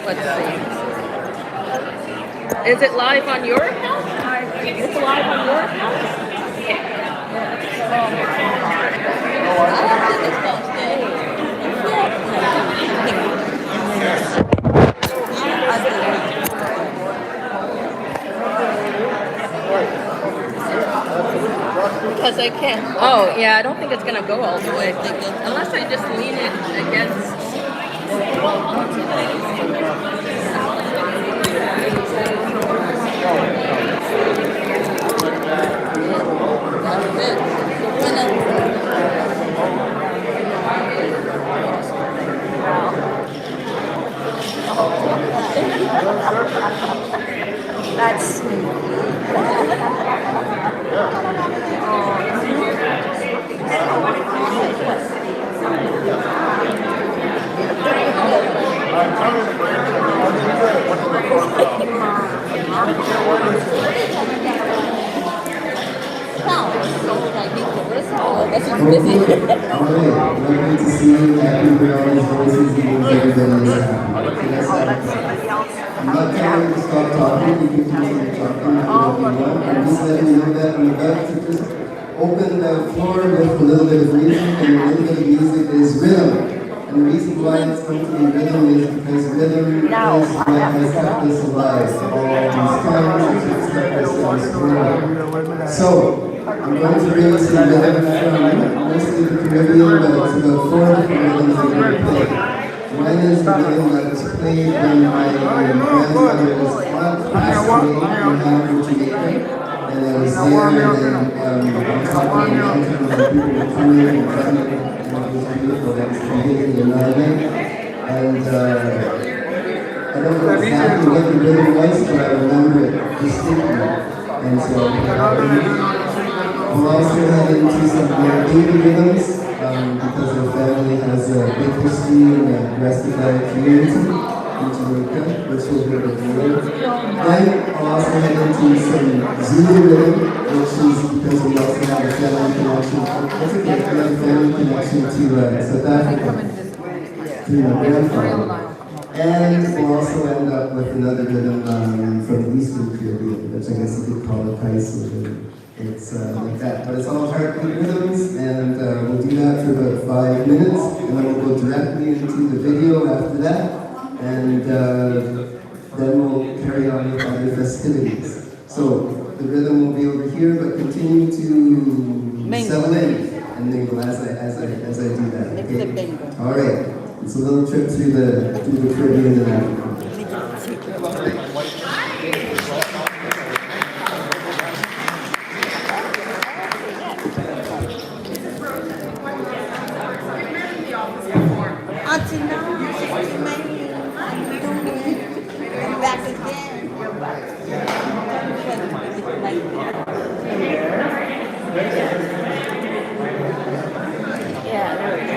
Let's see. Is it live on your account? It's live on your account? Because I can't. Oh, yeah, I don't think it's going to go all the way. Unless I just lean it against. That's Lovely to see you happy with all these voices and everybody is happy. Yes, I'm not telling you to stop talking, you can continue talking if you want. I'm just letting you know that I'm about to just open the floor with a little bit of music, and a little bit of music is rhythm. And the reason why it's going to be rhythm is because rhythm is what has kept us alive all these times, it's kept us in this world. So, I'm going to bring some rhythm from mostly the Caribbean, but it's about 4 different rhythms that we're going to play. One is the rhythm that was played when my grandmother was not passed away in Jamaica. And I was there, and then on top of the mountain, when people were coming and running, and it was beautiful. That was completely enlivening. And I don't know exactly what the rhythm was, but I remember it distinctly. And so we'll also head into some more baby rhythms, because our family has a big history in the Rastafari community in Jamaica, which we'll hear in a minute. Then I'll also head into some Zulu rhythm, which is because we also have a family connection. That's okay, we have a family connection to South Africa, to my grandfather. And we'll also end up with another rhythm from the Eastern Caribbean, which I guess you could call it Kaiso rhythm. It's like that, but it's all heartbeat rhythms, and we'll do that for about 5 minutes, and then we'll go directly into the video after that, and then we'll carry on with other festivities. So the rhythm will be over here, but continue to settle in and mingle as I do that. Okay? All right. It's a little trip through the Caribbean and Africa. Auntie, no, she's maybe I'm back again. You're back. Yeah, there we go.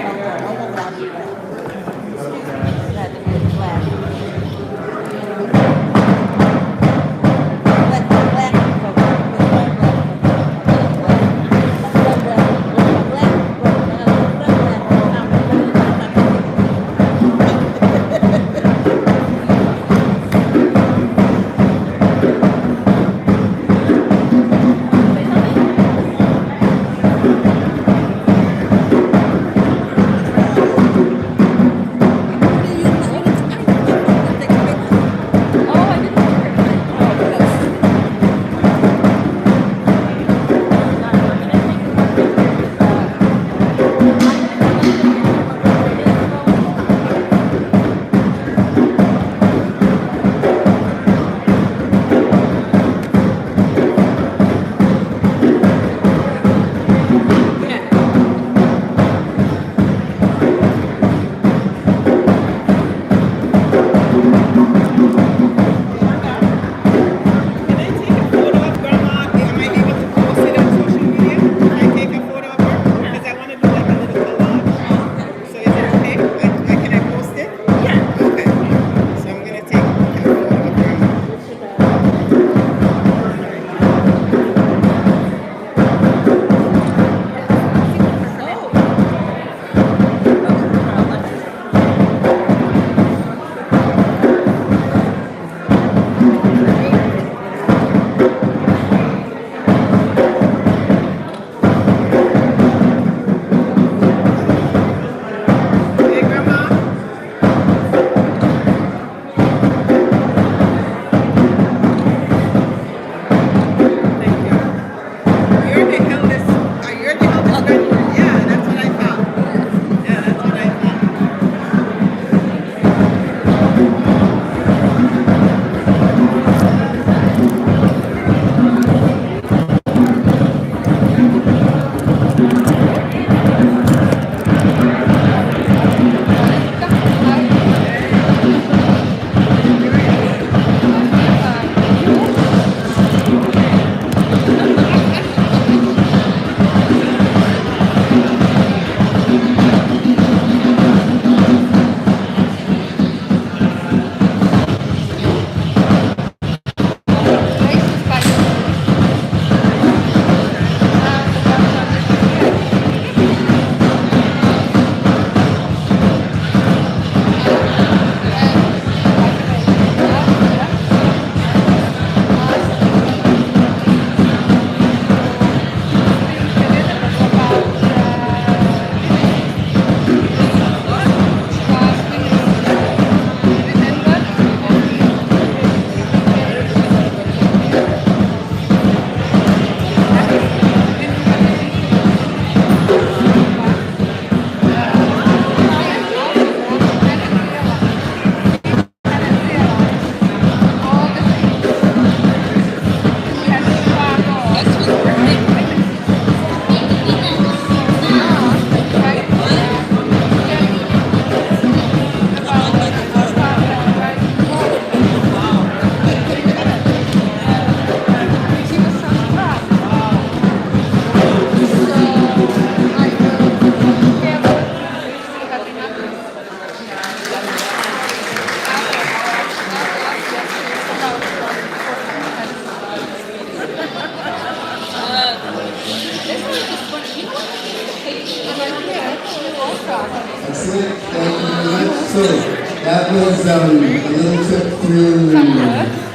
a little trip through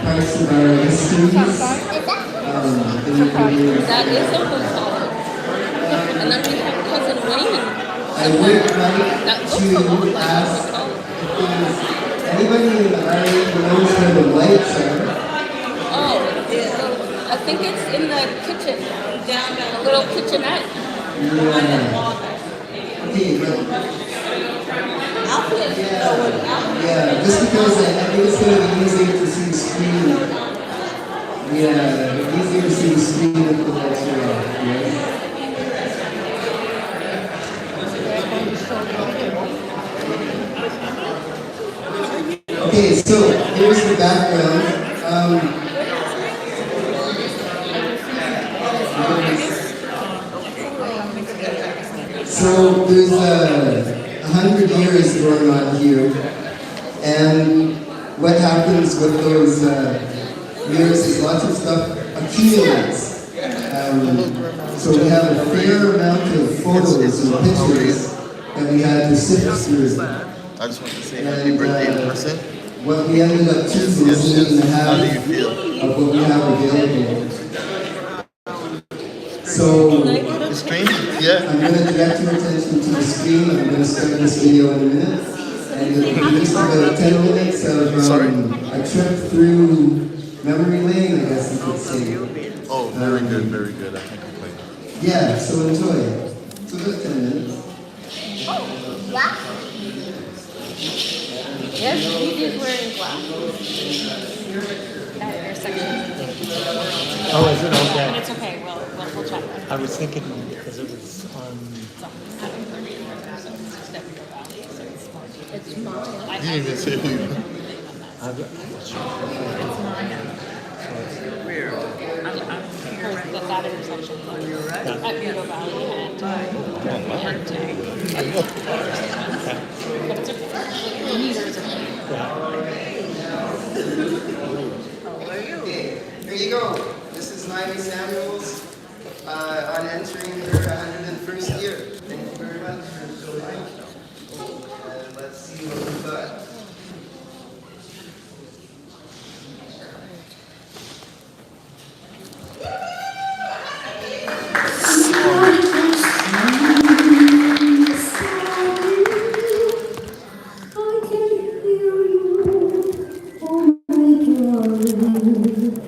parts of our histories. That is a food salad. And then we have cousin Wayne. I would like That looks a to lot like ask food salad. anybody in the area knows where the lights are. Oh, I think it's in the kitchen. Down a little kitchenette. Okay, but yeah, just because I think it's going to be easier to see the screen. Yeah, easier to see the screen if the lights are off. Yes. Okay, so here's the background. So there's 100 years going on here, and what happens with those years is lots of stuff accumulates. So we have a fair amount of photos and pictures that we had to sift through. I just want to say happy birthday in person. What we ended up choosing is a half How do you feel? of what we have available. So It's strange? Yeah. I'm going to direct your attention to the screen. I'm going to start this video in a minute. And it'll be just about 10 minutes of a trip through memory lane, I guess you could say. Oh, very good, very good. I can't complain. Yeah, so enjoy. So about 10 minutes. Yes, he is wearing glasses. That intersection. Oh, is it? But Okay. it's okay, we'll check. I was thinking because it was on. It's mine. You didn't even say who you I'm not sure. That intersection. At Budo Valley and but it's okay. Meters of Okay, here you go. This is Naomi Samuels on entering her 101st year. Thank you very much for showing up. And let's see what we've got. Calling, calling.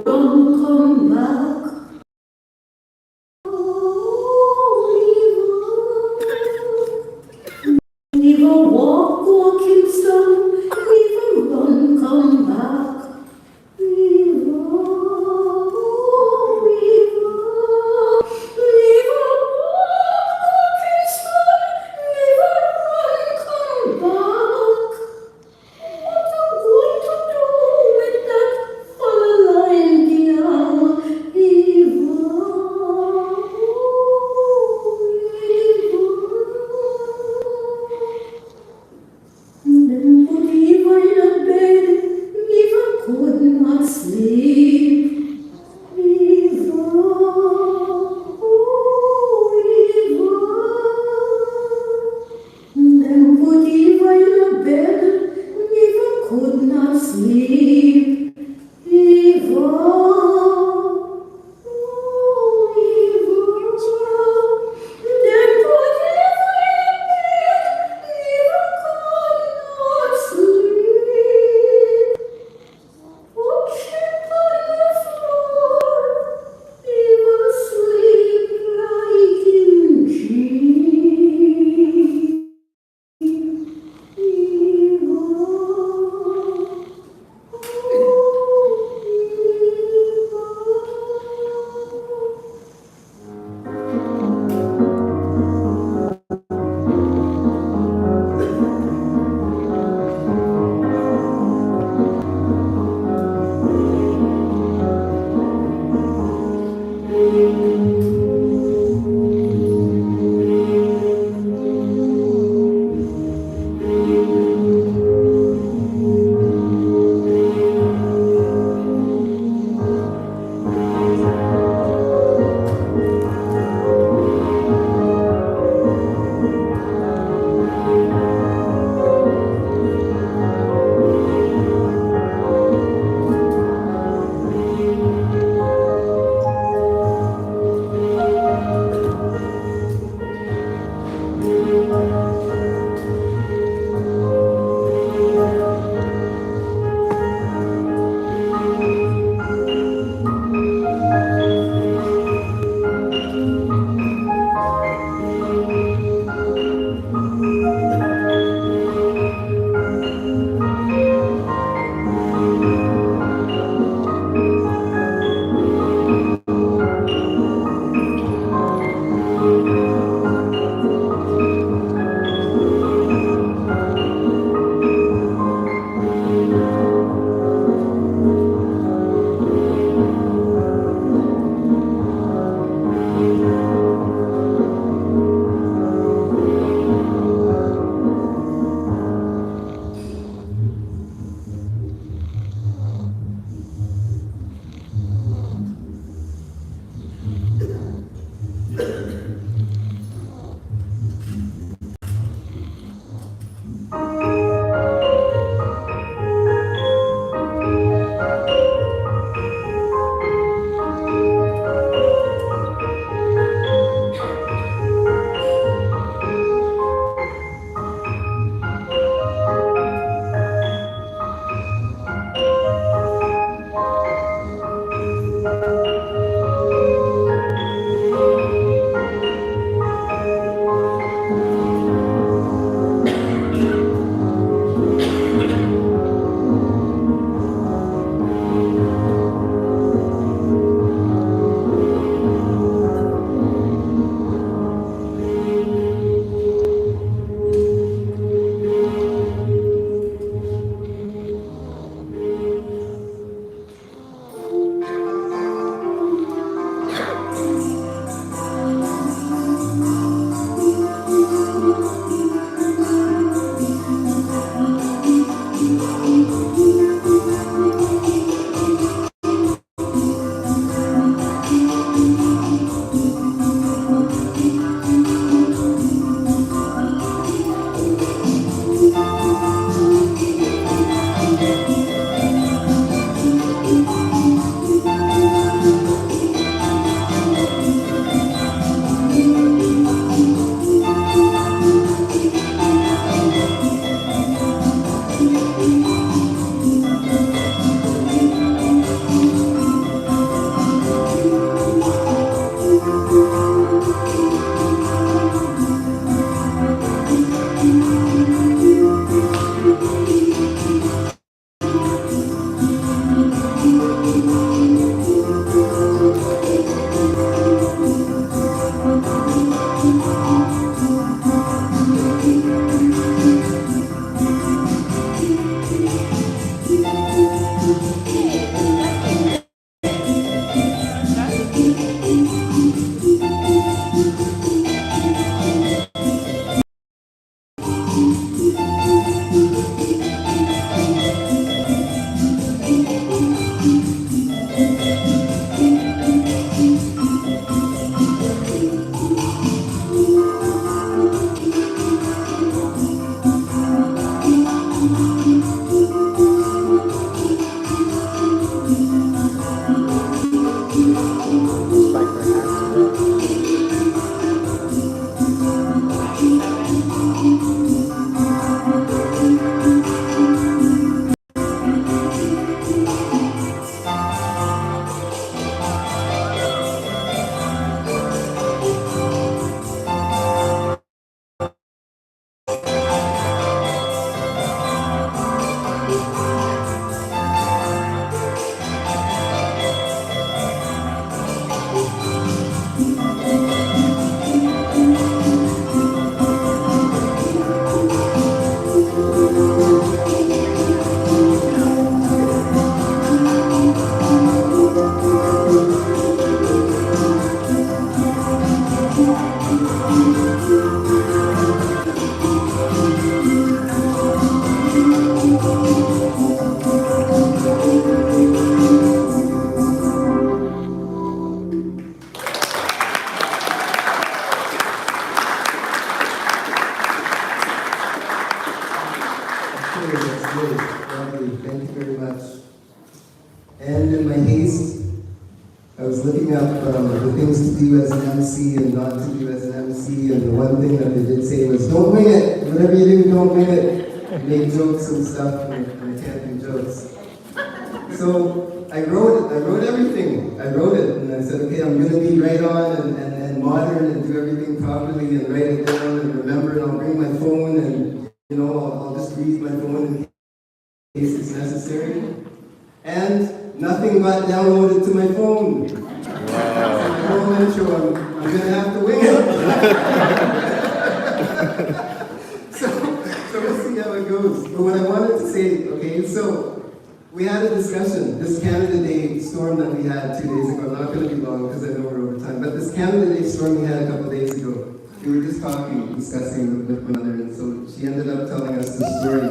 Don't come back. Never walk, walking stone, never run, come back. Never, never walk, walking stone, never run, come back. What I'm going to do with that fräulein girl, then put Eva in a bed, Eva could not sleep. Eva, then put Eva in a bed, Eva could not sleep. Eva, then put Eva in a bed, Eva could not sleep. Oh, she could not And in my haste, I was looking up the things to do as an MC and not to do as an MC, and the one thing that they did say was, don't wing it! Whatever you do, don't wing it! Make jokes and stuff, and I can't do jokes. So I wrote everything. I wrote it, and I said, okay, I'm going to be right on and modern and do everything properly and write it down and remember, and I'll bring my phone and, you know, I'll just read my phone in case it's necessary. And nothing got downloaded to my phone. Wow. I'm going to have to wing it. so we'll see how it goes. But what I wanted to say, okay, so we had a discussion, this Canada Day storm that we had 2 days ago. I'm not going to be long because I know we're over time, but this Canada Day storm we had a couple days ago, we were just discussing with my mother, and so she ended up telling us the story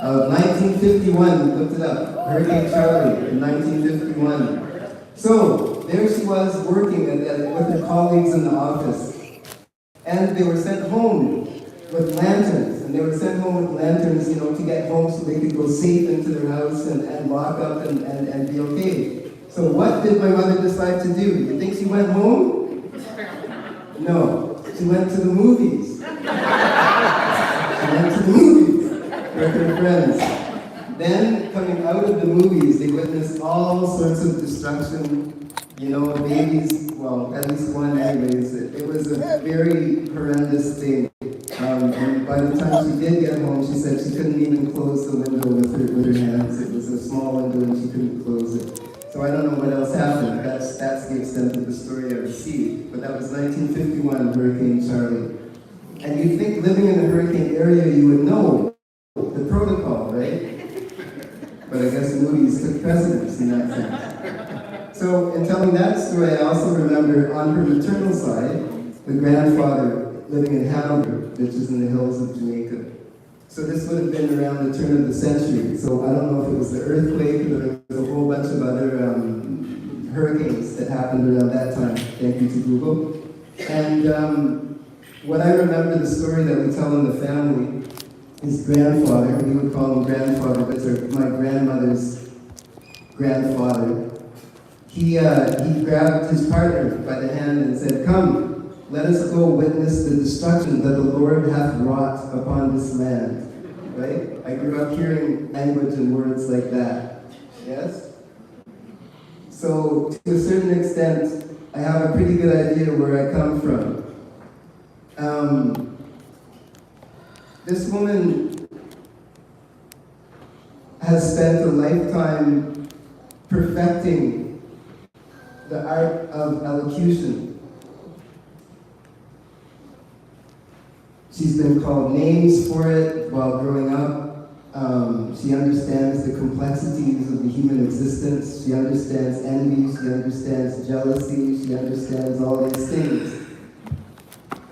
of 1951, we looked it up, Hurricane Charlie in 1951. So there she was working with her colleagues in the office, and they were sent home with lanterns, and they were sent home with lanterns, you know, to get home so they could go safe into their house and lock up and be okay. So what did my mother decide to do? You think she went home? No, she went to the movies. She went to the movies with her friends. Then, coming out of the movies, they witnessed all sorts of destruction, you know, babies, well, at least one anyways. It was a very horrendous thing. And by the time she did get home, she said she couldn't even close the window with her hands. It was a small window and she couldn't close it. So I don't know what else happened. That's the extent of the story I received. But that was 1951, Hurricane Charlie. And you'd think living in a hurricane area, you would know the protocol, right? But I guess movies took precedence in that sense. So in telling that story, I also remember on her maternal side, the grandfather living in Hanover, which is in the hills of Jamaica. So this would have been around the turn of the century. So I don't know if it was the earthquake or there was a whole bunch of other hurricanes that happened around that time. Thank you to Google. And what I remember, the story that we tell in the family, his grandfather, we would call him grandfather, but it's my grandmother's grandfather. He grabbed his partner by the hand and said, "Come, let us go witness the destruction that the Lord hath wrought upon this land." Right? I grew up hearing language and words like that. Yes? So, to a certain extent, I have a pretty good idea where I come from. This woman has spent a lifetime perfecting the art of elocution. She's been called names for it while growing up. She understands the complexities of the human existence. She understands envy. She understands jealousy. She understands all these things.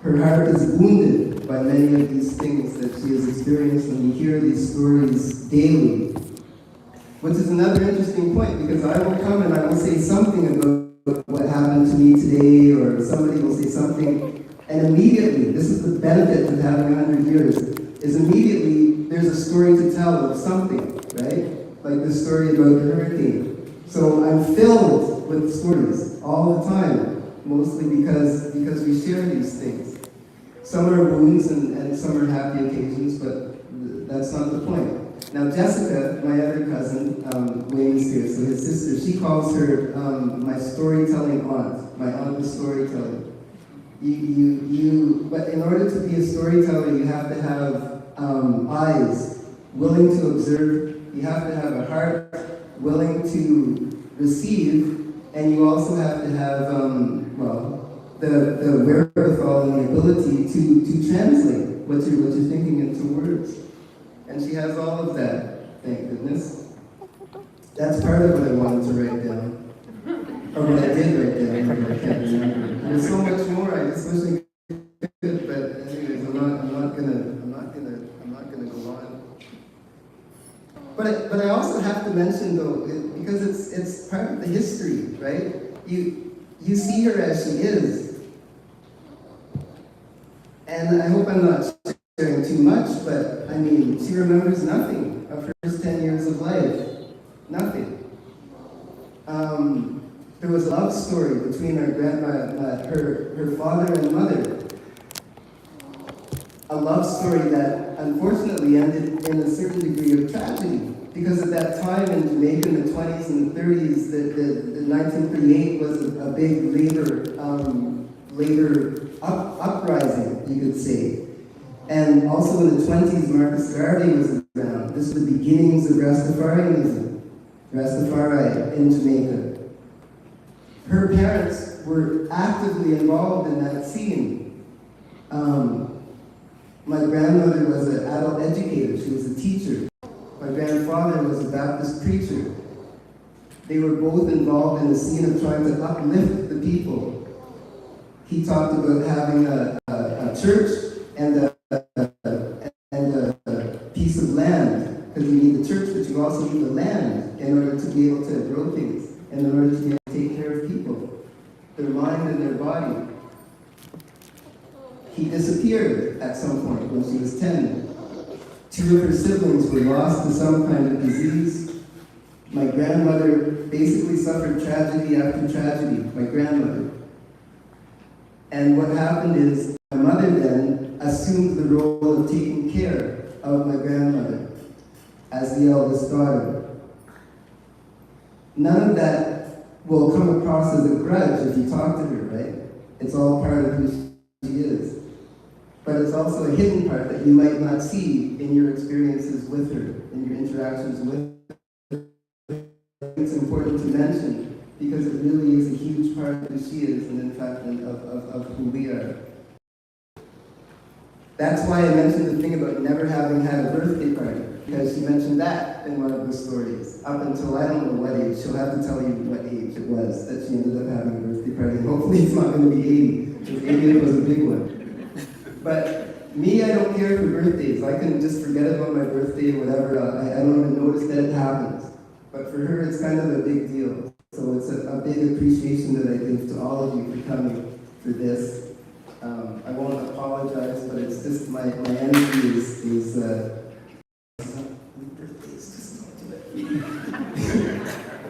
Her heart is wounded by many of these things that she has experienced, and we hear these stories daily. Which is another interesting point, because I will come and I will say something about what happened to me today, or somebody will say something, and immediately, this is the benefit of having 100 years, is immediately there's a story to tell of something, right? Like the story about the hurricane. So I'm filled with stories all the time, mostly because we share these things. Some are wounds and some are happy occasions, but that's not the point. Now Jessica, my other cousin, Wayne's here, so his sister, she calls her my storytelling aunt, my aunt of storytelling. But in order to be a storyteller, you have to have eyes willing to observe, you have to have a heart willing to receive, and you also have to have, the wherewithal and the ability to translate what you're thinking into words. And she has all of that, thank goodness. That's part of what I wanted to write down. Or what I did write down, I can't remember. There's so much more, I just wish I could, but anyways, I'm not gonna go on. But I also have to mention though, because it's part of the history, right? You see her as she is. And I hope I'm not sharing too much, but I mean, she remembers nothing of her first 10 years of life. Nothing. there was a love story between her father and mother. A love story that unfortunately ended in a certain degree of tragedy. Because at that time in Jamaica in the 20s and the 30s, the 1938 was a big labor uprising, you could say. And also in the 20s, Marcus Garvey was around. This was the beginnings of Rastafarianism, Rastafari in Jamaica. Her parents were actively involved in that scene. My grandmother was an adult educator. She was a teacher. My grandfather was a Baptist preacher. They were both involved in the scene of trying to uplift the people. He talked about having a church and a piece of land, because you need the church, but you also need the land in order to be able to grow things, and in order to be able to take care of people, their mind and their body. He disappeared at some point when she was 10. 2 of her siblings were lost to some kind of disease. My grandmother basically suffered tragedy after tragedy, my grandmother. And what happened is, my mother then assumed the role of taking care of my grandmother as the eldest daughter. None of that will come across as a grudge if you talk to her, right? It's all part of who she is. But it's also a hidden part that you might not see in your experiences with her, in your interactions with her. It's important to mention because it really is a huge part of who she is and in fact of who we are. That's why I mentioned the thing about never having had a birthday party, because she mentioned that in one of the stories. Up until I don't know what age, she'll have to tell you what age it was that she ended up having a birthday party. And hopefully it's not going to be 80, because 80 was a big one. But me, I don't care for birthdays. I can just forget about my birthday or whatever. I don't even notice that it happens. But for her, it's kind of a big deal. So it's a big appreciation that I give to all of you for coming for this. I won't apologize, but it's just my energy is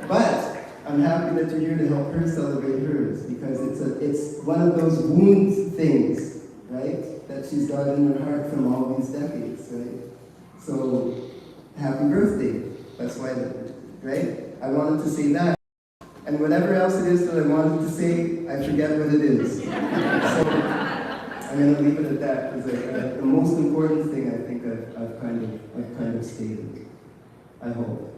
but I'm happy that you're here to help her celebrate hers, because it's one of those wound things, right, that she's got in her heart from all these decades, right? So, happy birthday. That's why, right? I wanted to say that. And whatever else it is that I wanted to say, I forget what it is. So, I'm going to leave it at that, because the most important thing I think I've kind of stated, I hope.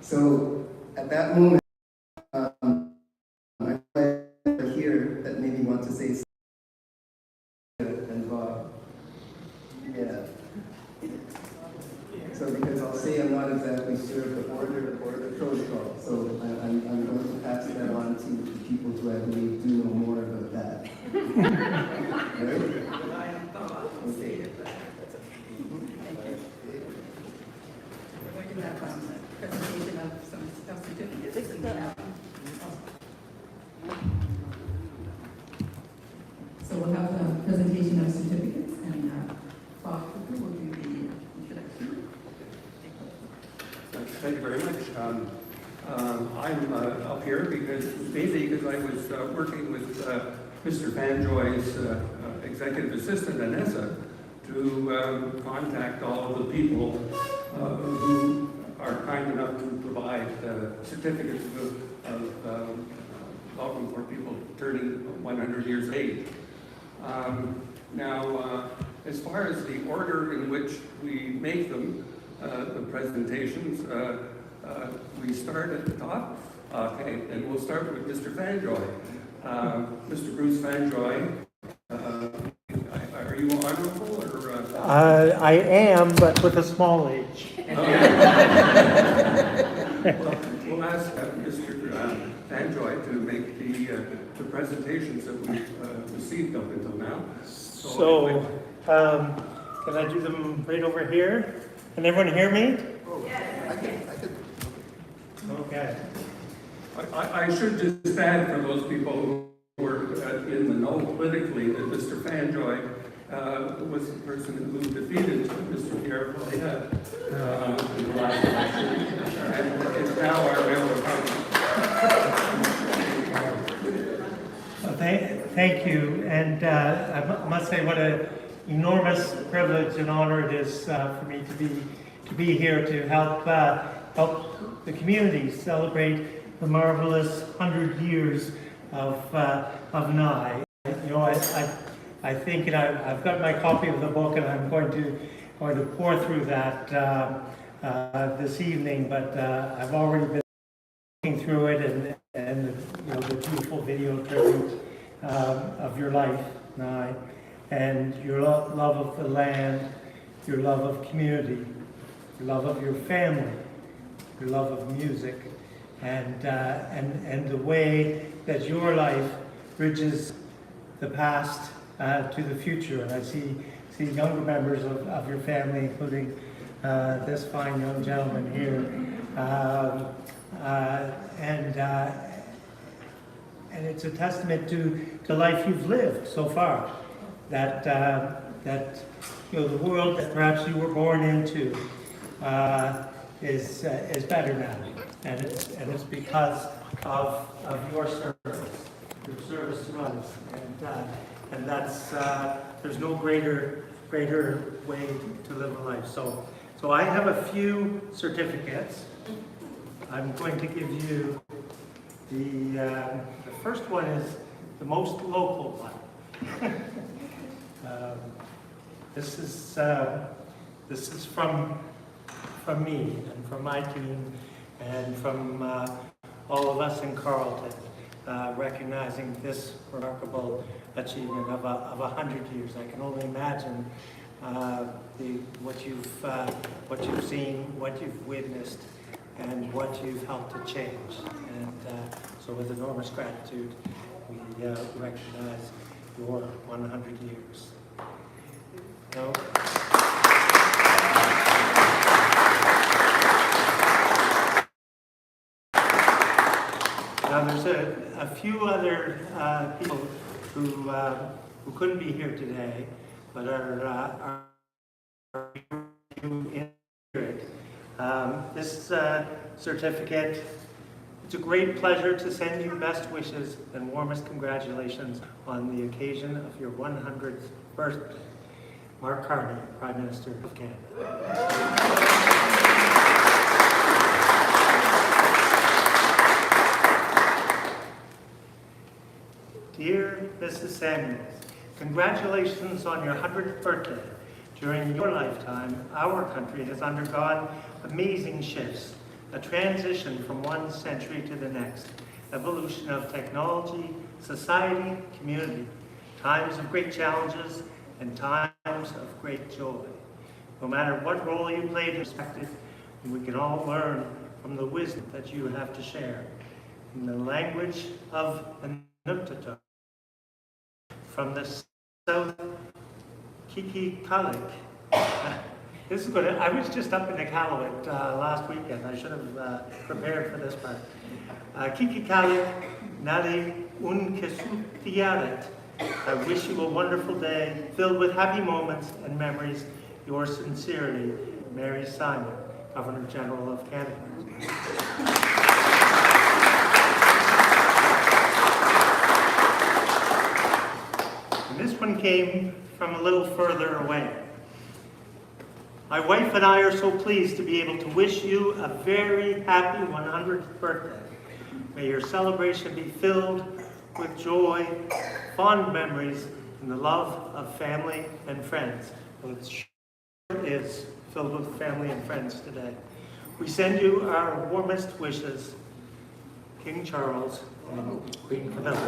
So, at that moment, I here that maybe want to say something, and Bob. Yeah. So, because I'll say I'm not exactly sure of the order or the protocol, so I'm going to pass that on to the people who I believe do know more about that. Right? Okay. We're going to have a presentation of some certificates. So we'll have a presentation of certificates, and Bob Cooper will do the introduction. Thank you very much. I'm up here because I was working with Mr. Banjoy's executive assistant, Anessa, to contact all of the people who are kind enough to provide certificates of welcome for people turning 100 years of age. Now, as far as the order in which we make them, the presentations, we start at the top. Okay, and we'll start with Mr. Fanjoy. Mr. Bruce Fanjoy, are you honorable or? I am, but with a small age. We'll ask Mr. Fanjoy to make the presentations that we've received up until now. So, can I do them right over here? Can everyone hear me? I could. Okay. I should just add for those people who were in the know politically that Mr. Fanjoy was the person who defeated Mr. Pierre Poilievre in the last election, and is now our member of Parliament. Thank you, and must say what an enormous privilege and honor it is for me to be here to help the community celebrate the marvelous 100 years of NI. You know, I think, and I've got my copy of the book, and I'm going to pour through that this evening. But I've already been looking through it, and you know, the beautiful video tribute of your life, Nye, and your love of the land, your love of community, your love of your family, your love of music, and the way that your life bridges the past to the future. And I see younger members of your family, including this fine young gentleman here, and it's a testament to the life you've lived so far. That you know, the world that perhaps you were born into is better now, and it's because of your service to us, and that's there's no greater way to live a life. So I have a few certificates. I'm going to give you the first one is the most local one. This is from me and from my team and from all of us in Carleton, recognizing this remarkable achievement of 100 years. I can only imagine what you've seen, what you've witnessed, and what you've helped to change. And so with enormous gratitude, we recognize your 100 years. So, now there's a few other people who couldn't be here today, but are in spirit. This certificate, it's a great pleasure to send you best wishes and warmest congratulations on the occasion of your 100th birthday. Mark Carney, Prime Minister of Canada. Dear Mrs. Samuels, congratulations on your 100th birthday. During your lifetime, our country has undergone amazing shifts, a transition from one century to the next, evolution of technology, society, community, times of great challenges, and times of great joy. No matter what role you played in perspective, we can all learn from the wisdom that you have to share. In the language of Inuktitut, from the south, Kikikalik. This is good. I was just up in Iqaluit last weekend. I should have prepared for this part. Kikikalik nali unkesutiaret. I wish you a wonderful day filled with happy moments and memories. Yours sincerely, Mary Simon, Governor General of Canada. And this one came from a little further away. My wife and I are so pleased to be able to wish you a very happy 100th birthday. May your celebration be filled with joy, fond memories, and the love of family and friends. Well, it sure is filled with family and friends today. We send you our warmest wishes, King Charles and Queen Camilla.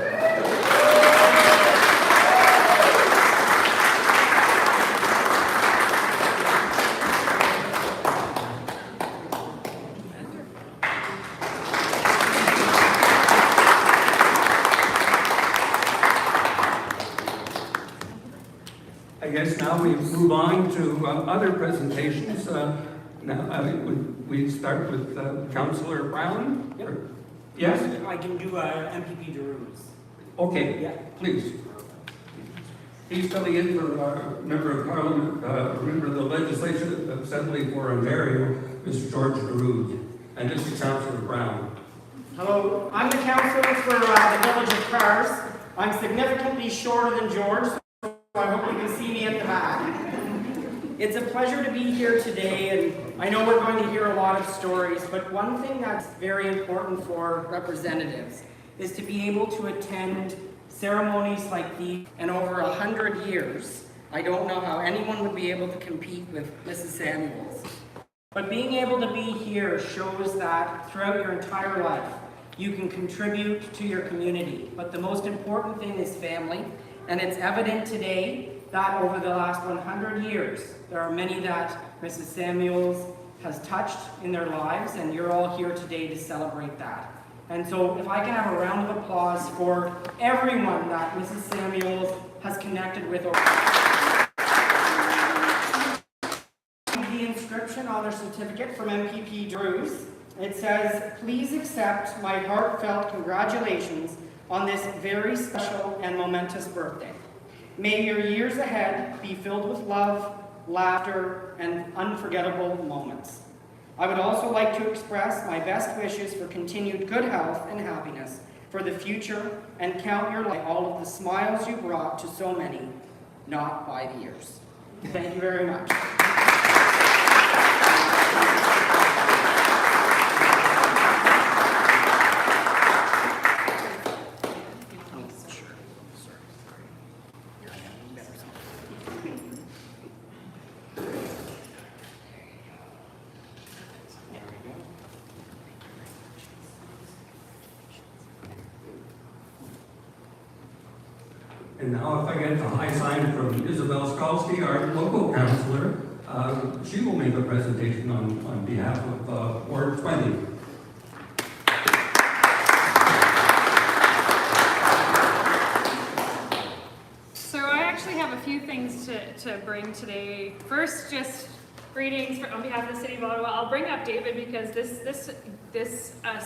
I guess now we move on to other presentations. We start with Councillor Brown. Yep. Yes? I can do MPP Derues. Okay, Yeah. please. He's filling in for Member of Parliament, member of the Legislative Assembly for Ontario, Mr. George Darude. And this is Councillor Brown. Hello, I'm the councillor for the village of Cars. I'm significantly shorter than George, so I hope you can see me at the back. It's a pleasure to be here today, and I know we're going to hear a lot of stories, but one thing that's very important for representatives is to be able to attend ceremonies like these. And over 100 years, I don't know how anyone would be able to compete with Mrs. Samuels. But being able to be here shows that throughout your entire life, you can contribute to your community. But the most important thing is family, and it's evident today that over the last 100 years, there are many that Mrs. Samuels has touched in their lives, and you're all here today to celebrate that. And so if I can have a round of applause for everyone that Mrs. Samuels has connected with. The inscription on their certificate from MPP Drews, it says, "Please accept my heartfelt congratulations on this very special and momentous birthday. May your years ahead be filled with love, laughter, and unforgettable moments. I would also like to express my best wishes for continued good health and happiness for the future, and count your life all of the smiles you brought to so many, not by the years." Thank you very much. And now if I get the high sign from Isabel Skalski, our local councillor, she will make a presentation on behalf of Ward 20. So I actually have a few things to bring today. First, just greetings on behalf of the City of Ottawa. I'll bring up David because this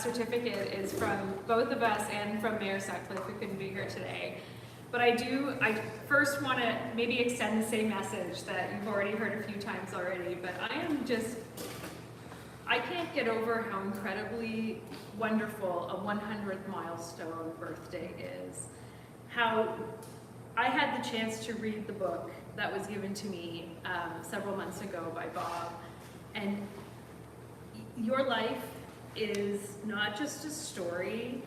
certificate is from both of us and from Mayor Sutcliffe, who couldn't be here today. But I first want to maybe extend the same message that you've already heard a few times already, but I can't get over how incredibly wonderful a 100th milestone birthday is. How I had the chance to read the book that was given to me several months ago by Bob, and your life is not just a story.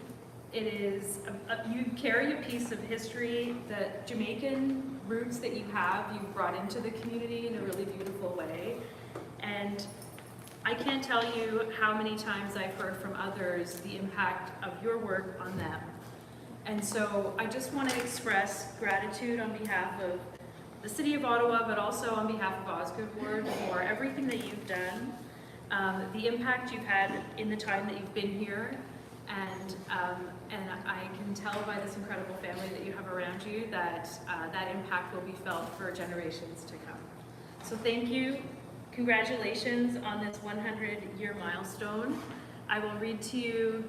It is, you carry a piece of history, the Jamaican roots that you have, you've brought into the community in a really beautiful way. And I can't tell you how many times I've heard from others the impact of your work on them. And so I just want to express gratitude on behalf of the City of Ottawa, but also on behalf of Osgood Ward for everything that you've done, the impact you've had in the time that you've been here. And I can tell by this incredible family that you have around you that that impact will be felt for generations to come. So thank you. Congratulations on this 100-year milestone. I will read to you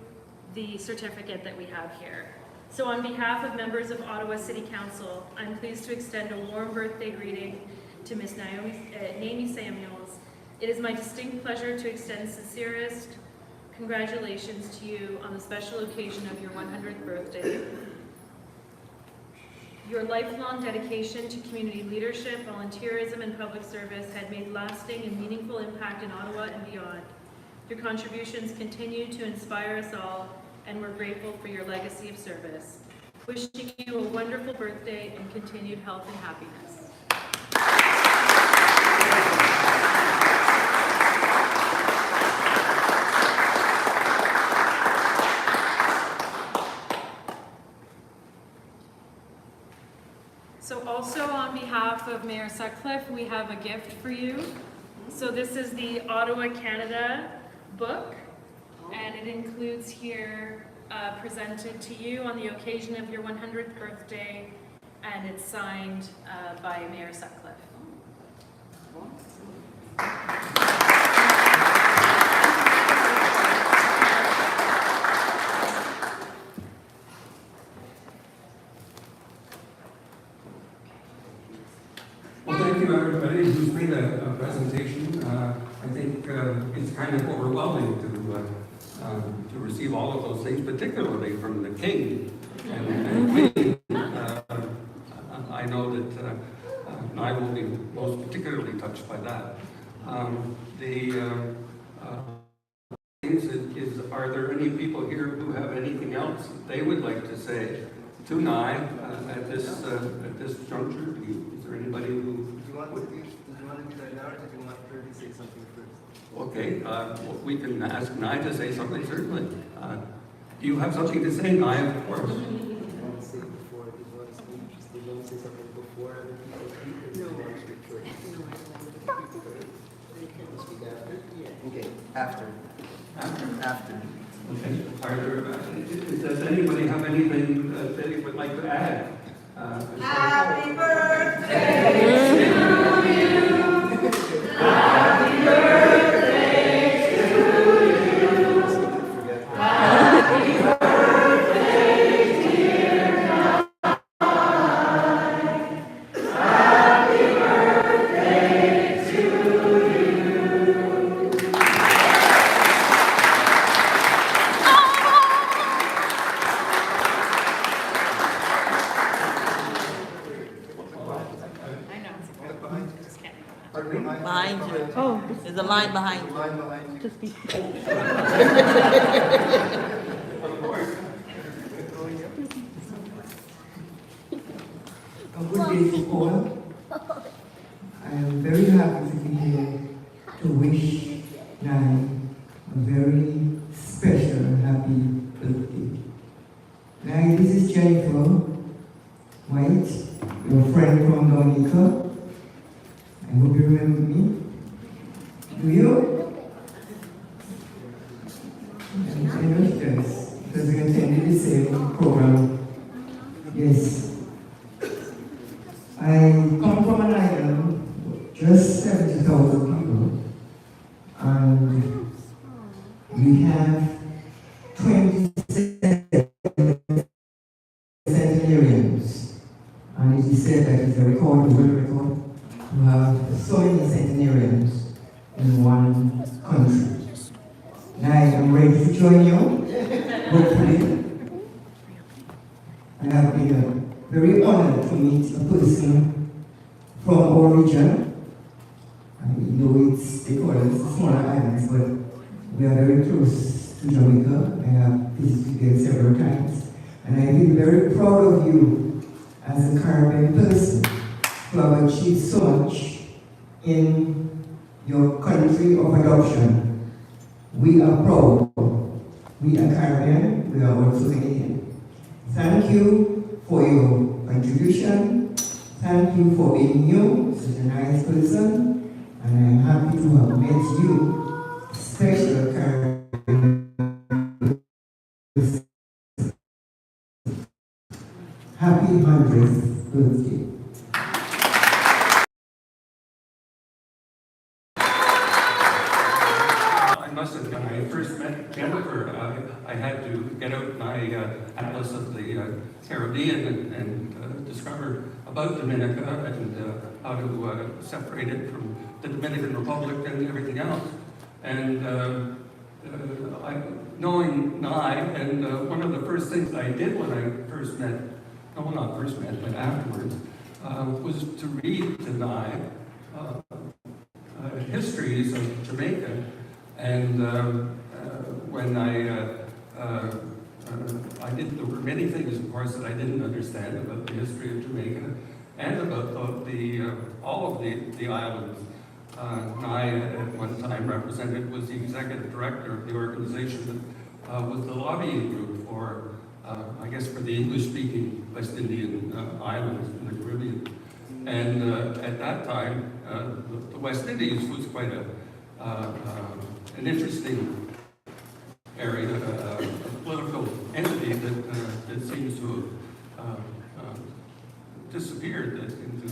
the certificate that we have here. So on behalf of members of Ottawa City Council, I'm pleased to extend a warm birthday greeting to Ms. Naomi Samuels. It is my distinct pleasure to extend sincerest congratulations to you on the special occasion of your 100th birthday. Your lifelong dedication to community leadership, volunteerism, and public service had made lasting and meaningful impact in Ottawa and beyond. Your contributions continue to inspire us all, and we're grateful for your legacy of service. Wishing you a wonderful birthday and continued health and happiness. So also on behalf of Mayor Sutcliffe, we have a gift for you. So this is the Ottawa, Canada book, and it includes here, presented to you on the occasion of your 100th birthday, and it's signed by Mayor Sutcliffe. Well, thank you everybody who's made a presentation. I think it's kind of overwhelming to receive all of those things, particularly from the King and Queen. I will be most particularly touched by that. Are there any people here who have anything else that they would like to say to Nye at this juncture? Is there anybody who? Do you want to do that now, or do you want her to say something first? Okay, we can ask Nye to say something, certainly. Do you have something to say, Nye? Of course. Do you want to say before? Do you want to speak? Do you want to say something before other people speak? Or do you want to speak first? Speak after? Okay, after. After. Okay. Does anybody have anything that they would like to add? Happy birthday to you. Happy birthday to you. Happy birthday, dear Nye. Happy birthday to you. Behind you. Oh. There's a line behind you. Line behind you. Just be. A good day to all. I am very happy to be here to wish Nye a very special and happy birthday. Nye, this is Jennifer White, your friend from Dominica. I hope you remember me. Do you? Yes, because we attended the same program. Yes. I come from an island, just 70,000 people, and we have 27 centenarians. And it is said that it's a record, a world record, to have so many centenarians in one country. Now I'm ready to join you, hopefully. I have been very honored to meet a person from our region. I know they call us smaller islands, but we are very close to Jamaica. I have visited there several times. And I feel very proud of you as a Caribbean person to have achieved so much in your country of adoption. We are proud. We are Caribbean, we are also Canadian. Thank you for your contribution. Thank you for being you, such a nice person. And I'm happy to have met you, special Caribbean. Happy 100th birthday. When I first met Jennifer, I had to get out my Atlas of the Caribbean and discover about Dominica and how to separate it from the Dominican Republic and everything else. And knowing Nye, and one of the first things I did when I first met, no, not first met, but afterwards, was to read to Nye histories of Jamaica. And when I did, there were many things, of course, that I didn't understand about the history of Jamaica and about all of the islands. Nye at one time represented, was the executive director of the organization that was the lobbying group for, I guess, for the English-speaking West Indian islands in the Caribbean. And at that time, the West Indies was quite an interesting area, a political entity that seems to have disappeared into,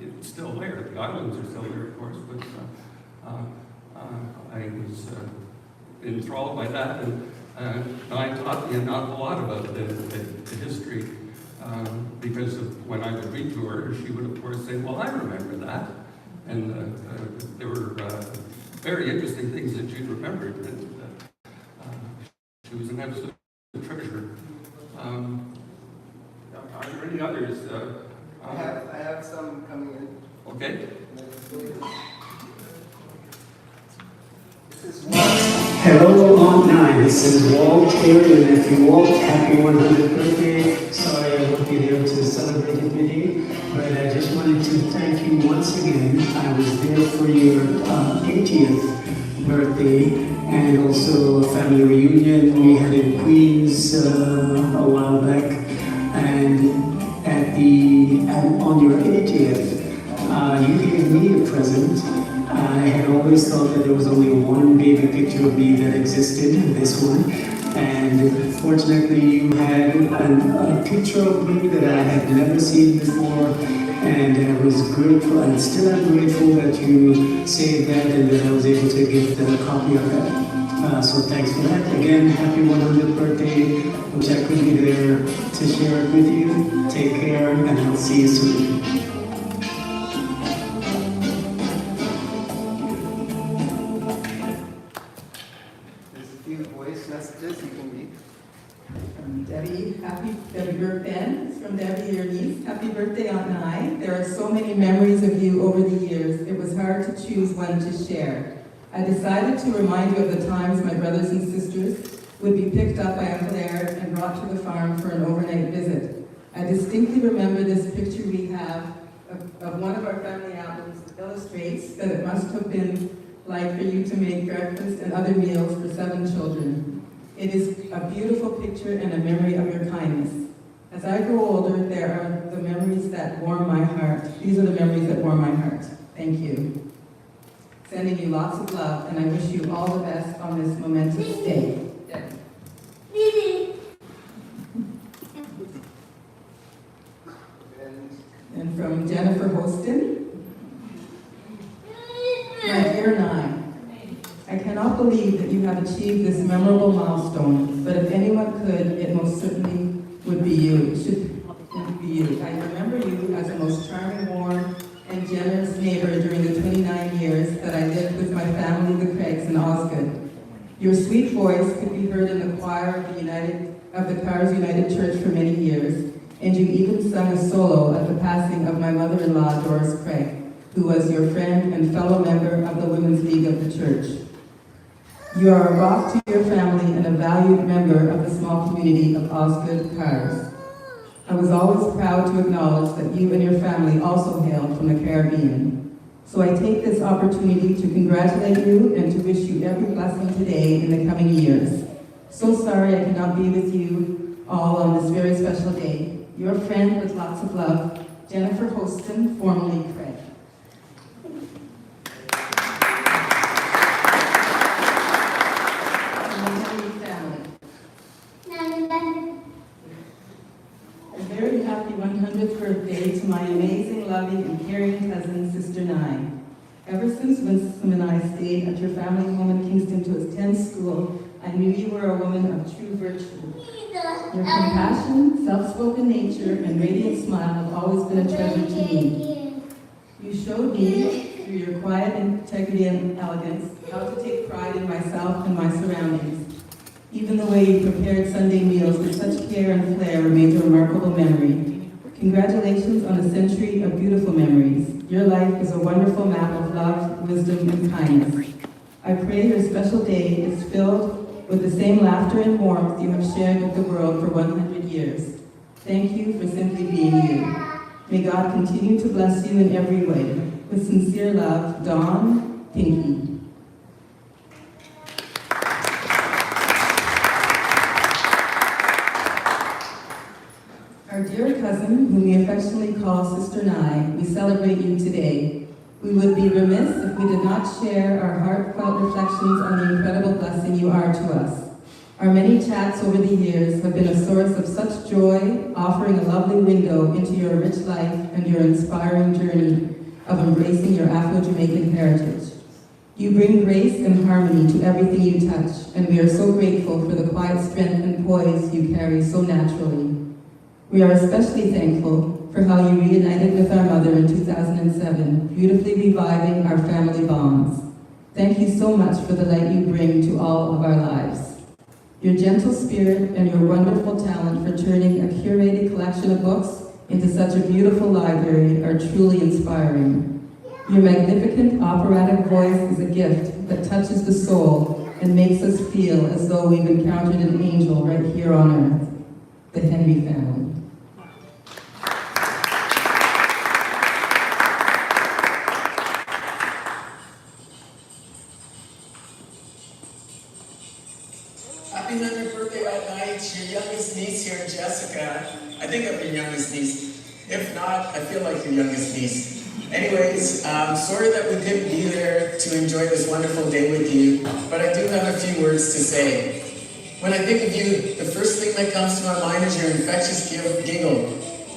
it's still there. The islands are still there, of course, but I was enthralled by that, and Nye taught me an awful lot about the history, because of when I would read to her, she would of course say, well, I remember that, and there were very interesting things that she remembered, and she was an absolute treasure. Are there any others? I have some coming in. Okay. Hello, Aunt Nine. This is Walt here, your nephew Walt. Happy 100th birthday. Sorry I won't be there to celebrate it with you, but I just wanted to thank you once again. I was there for your 80th birthday and also a family reunion we had in Queens a while back. And on your 80th, you gave me a present. I had always thought that there was only one baby picture of me that existed, this one. And fortunately, you had a picture of me that I had never seen before. And I was grateful, and still I'm grateful that you saved that and that I was able to get a copy of that. So thanks for that. Again, happy 100th birthday. Wish I could be there to share it with you. Take care, and I'll see you soon. Messages you can read. From Debbie Burke-Ben. It's from Debbie, your niece. Happy birthday, Aunt Nai. There are so many memories of you over the years, it was hard to choose one to share. I decided to remind you of the times my brothers and sisters would be picked up by Uncle Eric and brought to the farm for an overnight visit. I distinctly remember this picture we have of one of our family albums that illustrates that it must have been like for you to make breakfast and other meals for 7 children. It is a beautiful picture and a memory of your kindness. As I grow older, there are the memories that warm my heart. These are the memories that warm my heart. Thank you. Sending you lots of love, and I wish you all the best on this momentous day. And from Jennifer Hostin. My dear Nye, I cannot believe that you have achieved this memorable milestone, but if anyone could, it most certainly would be you. It should be you. I remember you as a most charming, warm, and generous neighbor during the 29 years that I lived with my family, the Craigs, in Osgood. Your sweet voice could be heard in the choir of the Cars United Church for many years, and you even sung a solo at the passing of my mother-in-law, Doris Craig, who was your friend and fellow member of the Women's League of the Church. You are a rock to your family and a valued member of the small community of Osgood Cars. I was always proud to acknowledge that you and your family also hail from the Caribbean. So I take this opportunity to congratulate you and to wish you every blessing today in the coming years. So sorry I cannot be with you all on this very special day. Your friend with lots of love, Jennifer Hostin, formerly Craig. A very happy 100th birthday to my amazing, loving, and caring cousin, Sister Nye. Ever since Winsome and I stayed at your family home in Kingston to attend school, I knew you were a woman of true virtue. Your compassion, self-spoken nature, and radiant smile have always been a treasure to me. You showed me, through your quiet integrity and elegance, how to take pride in myself and my surroundings. Even the way you prepared Sunday meals with such care and flair remains a remarkable memory. Congratulations on a century of beautiful memories. Your life is a wonderful map of love, wisdom, and kindness. I pray your special day is filled with the same laughter and warmth you have shared with the world for 100 years. Thank you for simply being you. May God continue to bless you in every way. With sincere love, Dawn, Pinky. Our dear cousin, whom we affectionately call Sister Nye, we celebrate you today. We would be remiss if we did not share our heartfelt reflections on the incredible blessing you are to us. Our many chats over the years have been a source of such joy, offering a lovely window into your rich life and your inspiring journey of embracing your Afro-Jamaican heritage. You bring grace and harmony to everything you touch, and we are so grateful for the quiet strength and poise you carry so naturally. We are especially thankful for how you reunited with our mother in 2007, beautifully reviving our family bonds. Thank you so much for the light you bring to all of our lives. Your gentle spirit and your wonderful talent for turning a curated collection of books into such a beautiful library are truly inspiring. Your magnificent operatic voice is a gift that touches the soul and makes us feel as though we've encountered an angel right here on earth, the Henry family. Happy 100th birthday at night. Your youngest niece here, Jessica. I think I'm your youngest niece. If not, I feel like your youngest niece. Anyways, sorry that we couldn't be there to enjoy this wonderful day with you, but I do have a few words to say. When I think of you, the first thing that comes to my mind is your infectious giggle,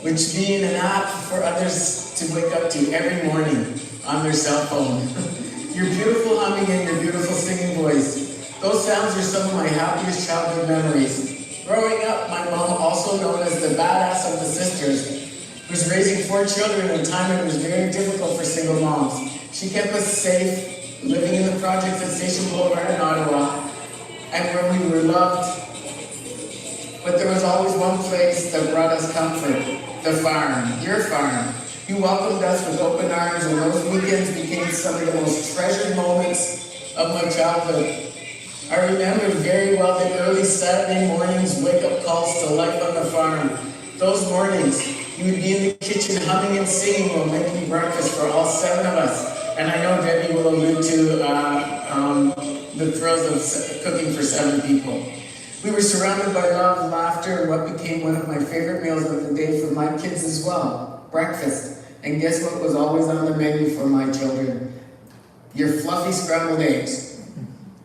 which being an app for others to wake up to every morning on their cell phone. Your beautiful humming and your beautiful singing voice. Those sounds are some of my happiest childhood memories. Growing up, my mom, also known as the badass of the sisters, was raising 4 children at a time when it was very difficult for single moms. She kept us safe, living in the projects at Station Boulevard in Ottawa, and where we were loved. But there was always one place that brought us comfort, the farm, your farm. You welcomed us with open arms, and those weekends became some of the most treasured moments of my childhood. I remember very well the early Saturday mornings wake-up calls to life on the farm. Those mornings, you would be in the kitchen humming and singing while making breakfast for all 7 of us. And I know Debbie will allude to the thrills of cooking for 7 people. We were surrounded by love, laughter, and what became one of my favorite meals of the day for my kids as well, breakfast. And guess what was always on the menu for my children? Your fluffy scrambled eggs.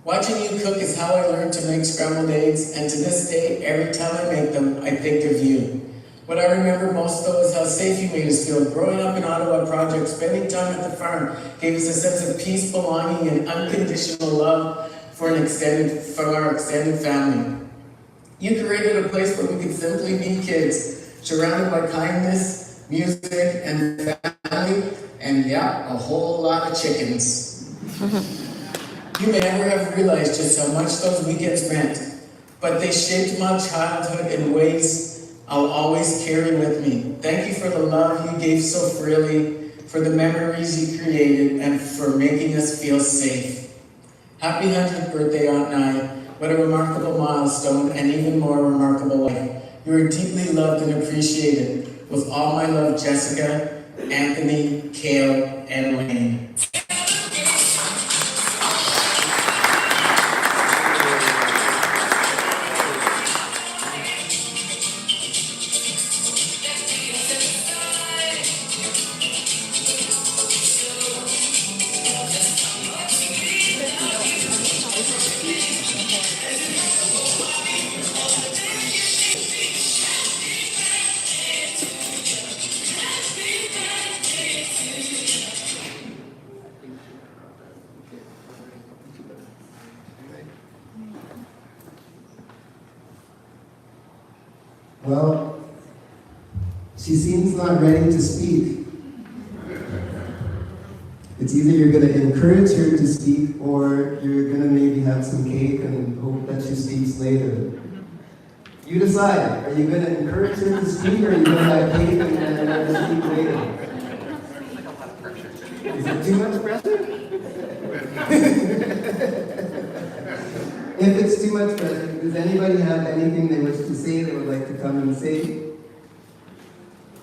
Watching you cook is how I learned to make scrambled eggs, and to this day, every time I make them, I think of you. What I remember most, though, is how safe you made us feel. Growing up in Ottawa Project, spending time at the farm gave us a sense of peace, belonging, and unconditional love for our extended family. You created a place where we could simply be kids, surrounded by kindness, music, and family, and yeah, a whole lot of chickens. You may never have realized just how much those weekends meant, but they shaped my childhood in ways I'll always carry with me. Thank you for the love you gave so freely, for the memories you created, and for making us feel safe. Happy 100th birthday, Aunt Nye. What a remarkable milestone, and even more remarkable life. You are deeply loved and appreciated. With all my love, Jessica, Anthony, Kale, and Wayne. Well, she seems not ready to speak. It's either you're going to encourage her to speak, or you're going to maybe have some cake and hope that she speaks later. You decide. Are you going to encourage her to speak, or are you going to have cake and then let her speak later? Is it too much pressure? If it's too much pressure, does anybody have anything they wish to say, they would like to come and say?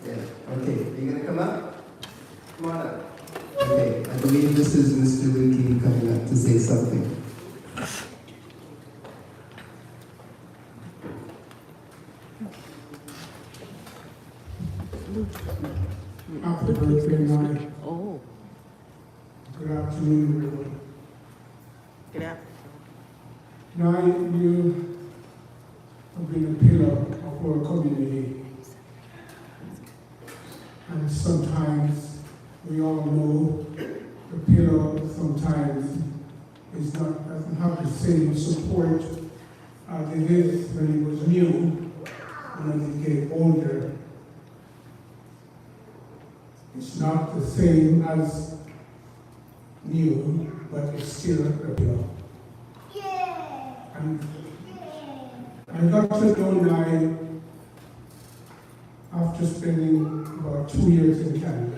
Yeah, okay. Are you going to come up? Come on up. Okay, I believe this is Mr. Luki coming up to say something. Happy birthday, Nye. Oh. Good afternoon, everyone. Good afternoon. Nye, you have been a pillar of our community. And sometimes we all know the pillar sometimes doesn't have the same support as it is when it was new and as it gets older. It's not the same as new, but it's still a pillar. And I got to know Nye after after spending about 2 years in Canada.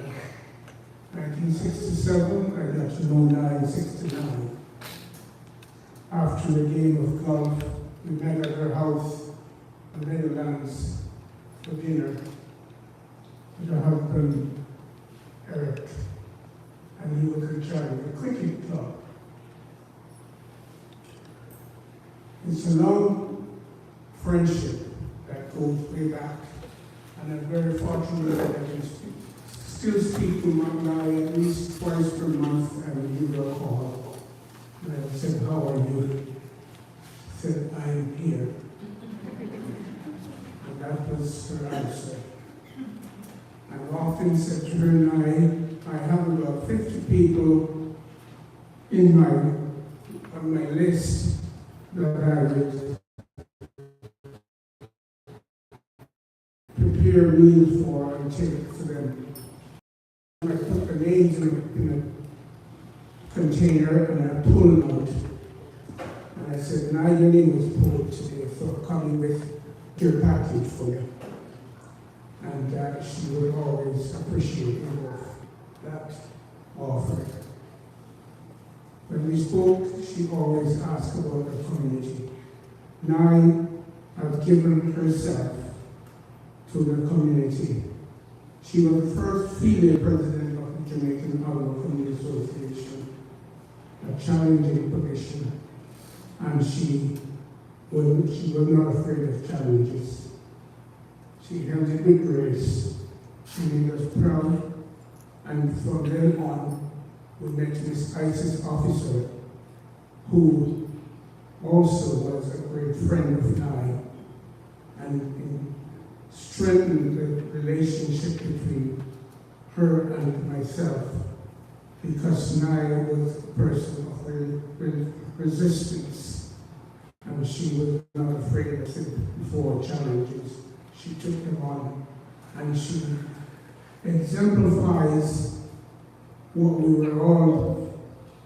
1967, I got to know Nye in 69. After a game of golf, we met at her house in the Netherlands for dinner with her husband, Eric, and he was in charge of a cricket club. It's a long friendship that goes way back, and I'm very fortunate that I can still speak to Nye at least twice per month and give her a call. And I said, how are you? She said, I am here. And that was her answer. I've often said to her and I have about 50 people on my list that I would prepare meals for and take to them. I put the names in a container and I pulled out. And I said, now your name was pulled today, so I'm coming with your package for you. And she would always appreciate that offer. When we spoke, she always asked about the community. Nye has given herself to the community. She was the first female president of the Jamaican Outlaw Community Association, a challenging position, and she was not afraid of challenges. She held it with grace. She made us proud, and from then on, we met Miss ISIS officer, who also was a great friend of Nye, and strengthened the relationship between her and myself, because Nye was a person of resistance, and she was not afraid of it before challenges. She took them on, and she exemplifies what we were all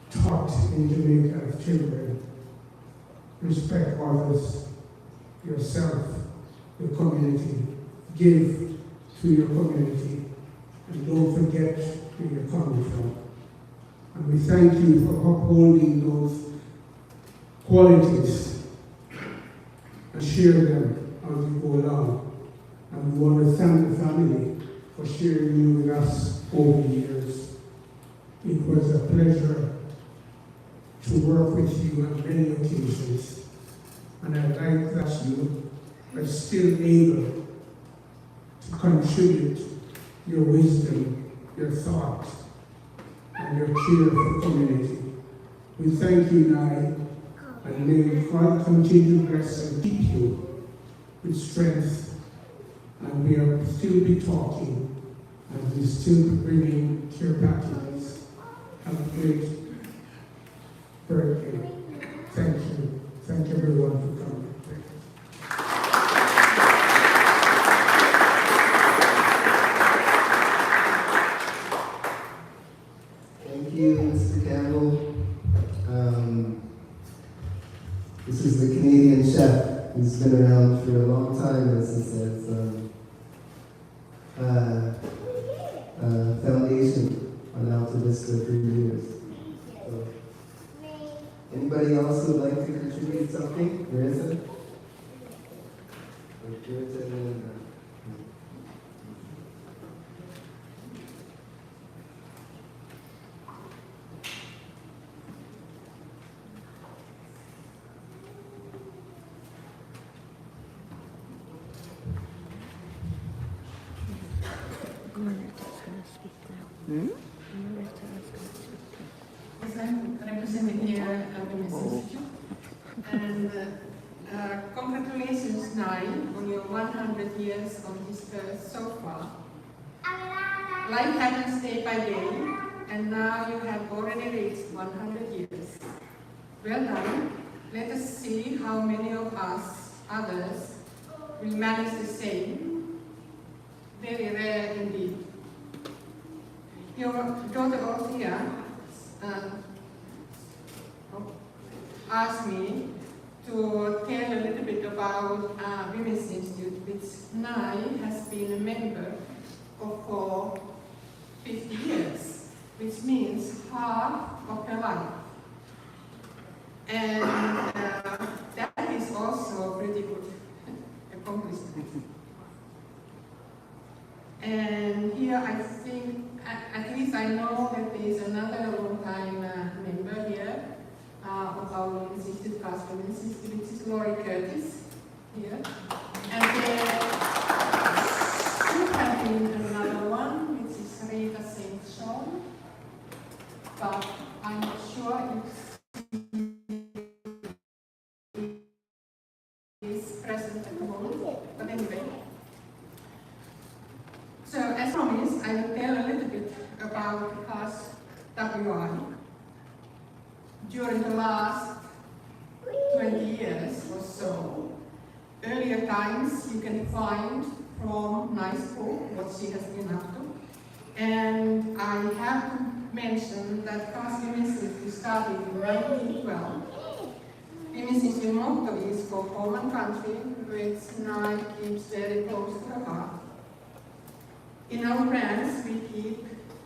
taught in Jamaica as children. Respect others, yourself, your community. Give to your community, and don't forget where you're coming from. And we thank you for upholding those qualities and share them as we go along. And we want to thank the family for sharing you with us over the years. It was a pleasure to work with you on many occasions, and I like that you are still able to contribute your wisdom, your thought, and your care for the community. We thank you, Nye, and may God continue to bless and keep you with strength, and we will still be talking, and we still be bringing care packages. Have a great birthday. Thank you. Thank everyone for coming. Thank you, Mr. Campbell. This is the Canadian chef who's been around for a long time, as he says. Foundation on Alta Vista for years. So, anybody else who would like to contribute something? Marissa? I'm representing here Women's Institute. And congratulations, Nye, on your 100 years on this earth so far. Life happens day by day, and now you have already reached 100 years. Well done. Let us see how many of us, others, will manage the same. Very rare indeed. Your daughter Althea asked me to tell a little bit about Women's Institute, which Nai has been a member for 50 years, which means half of her life. And that is also a pretty good accomplishment. And here I think, at least I know that there is another long-time member here of our Women's Institute, Past Women's Institute, which is Laurie Curtis here. And there should have been another one, which is Rita St. John, but I'm not sure if she is present at the moment. But anyway. So, as promised, I will tell a little bit about CAS WI. During the last 20 years or so, earlier times you can find from Nice book what she has been up to. And I have to mention that CAS Women's Institute started in 1912. Women's Institute motto is for home and country, which now keeps very close to the heart. In our brands, we keep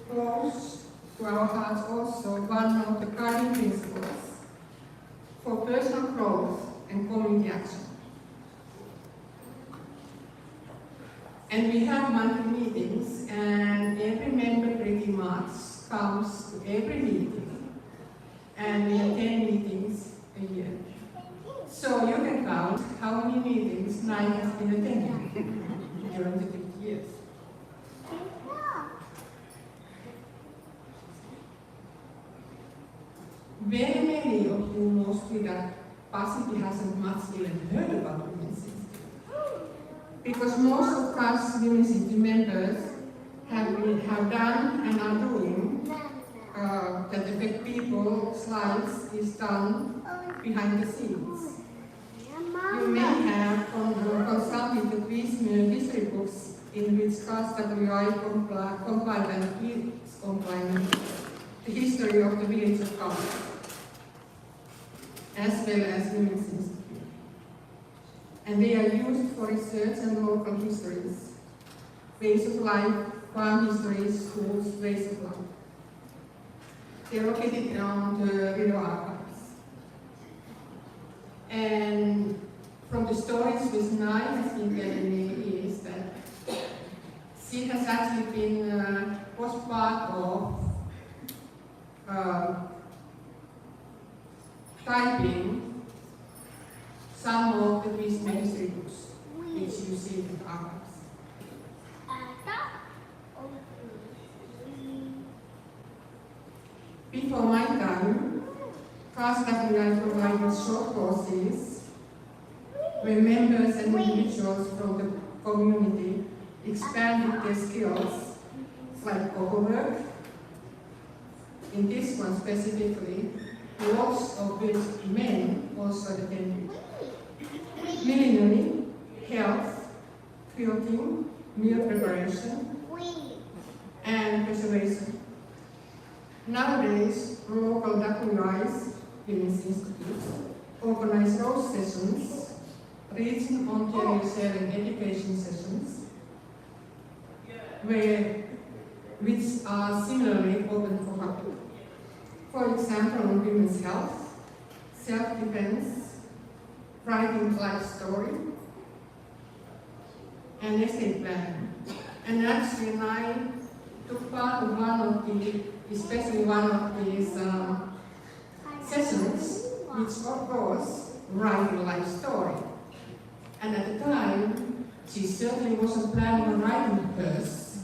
close to our hearts also one of the guiding principles for personal growth and community action. And we have monthly meetings, and every member pretty much comes to every meeting, and we attend meetings a year. So you can count how many meetings Nai has been attending during the 50 years. Very many of you mostly that possibly hasn't much even heard about Women's Institute. Because most of us Women's Institute members have done and are doing that affect people slides is done behind the scenes. You may have consulted the Quizmer history books in which CAS WI compiled and is compiling the history of the village of Kaus, as well as Women's Institute. And they are used for research and local histories, ways of life, farm histories, schools, ways of life. They are located on the river archives. And from the stories which Nai has been telling me is that she has actually been, was part of typing some of the Quizmer history books which you see in the archives. Before my time, CAS WI provided short courses where members and individuals from the community expanded their skills, like overwork. In this one specifically, lots of which men also attended. Millinery, health, quilting, meal preparation, and preservation. Nowadays, local WIs, Women's Institutes, organize those sessions, reaching Ontario sharing education sessions, which are similarly open for public. For example, on women's health, self-defense, writing life story, and estate planning. And actually, I took part of especially one of these sessions, which was writing life story. And at the time, she certainly wasn't planning on writing hers.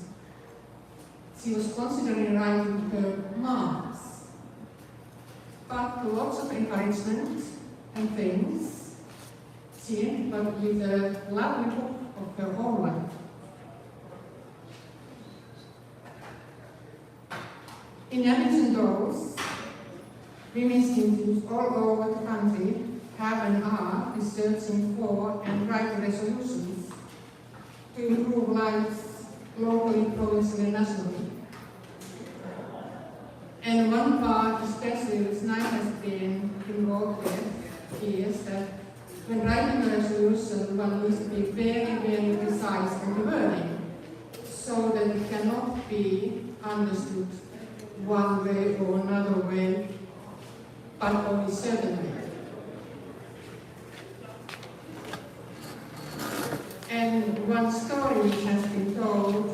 She was considering writing her mom's. But to lots of encouragement and things, she ended up with a lovely book of her own life. In addition to those, Women's Institutes all over the country have and are researching for and writing resolutions to improve lives locally, provincially, and nationally. And one part, especially which Nai has been involved with, is that when writing a resolution, one needs to be very, very precise wording so that it cannot be understood one way or another way, but only certain way. And one story which has been told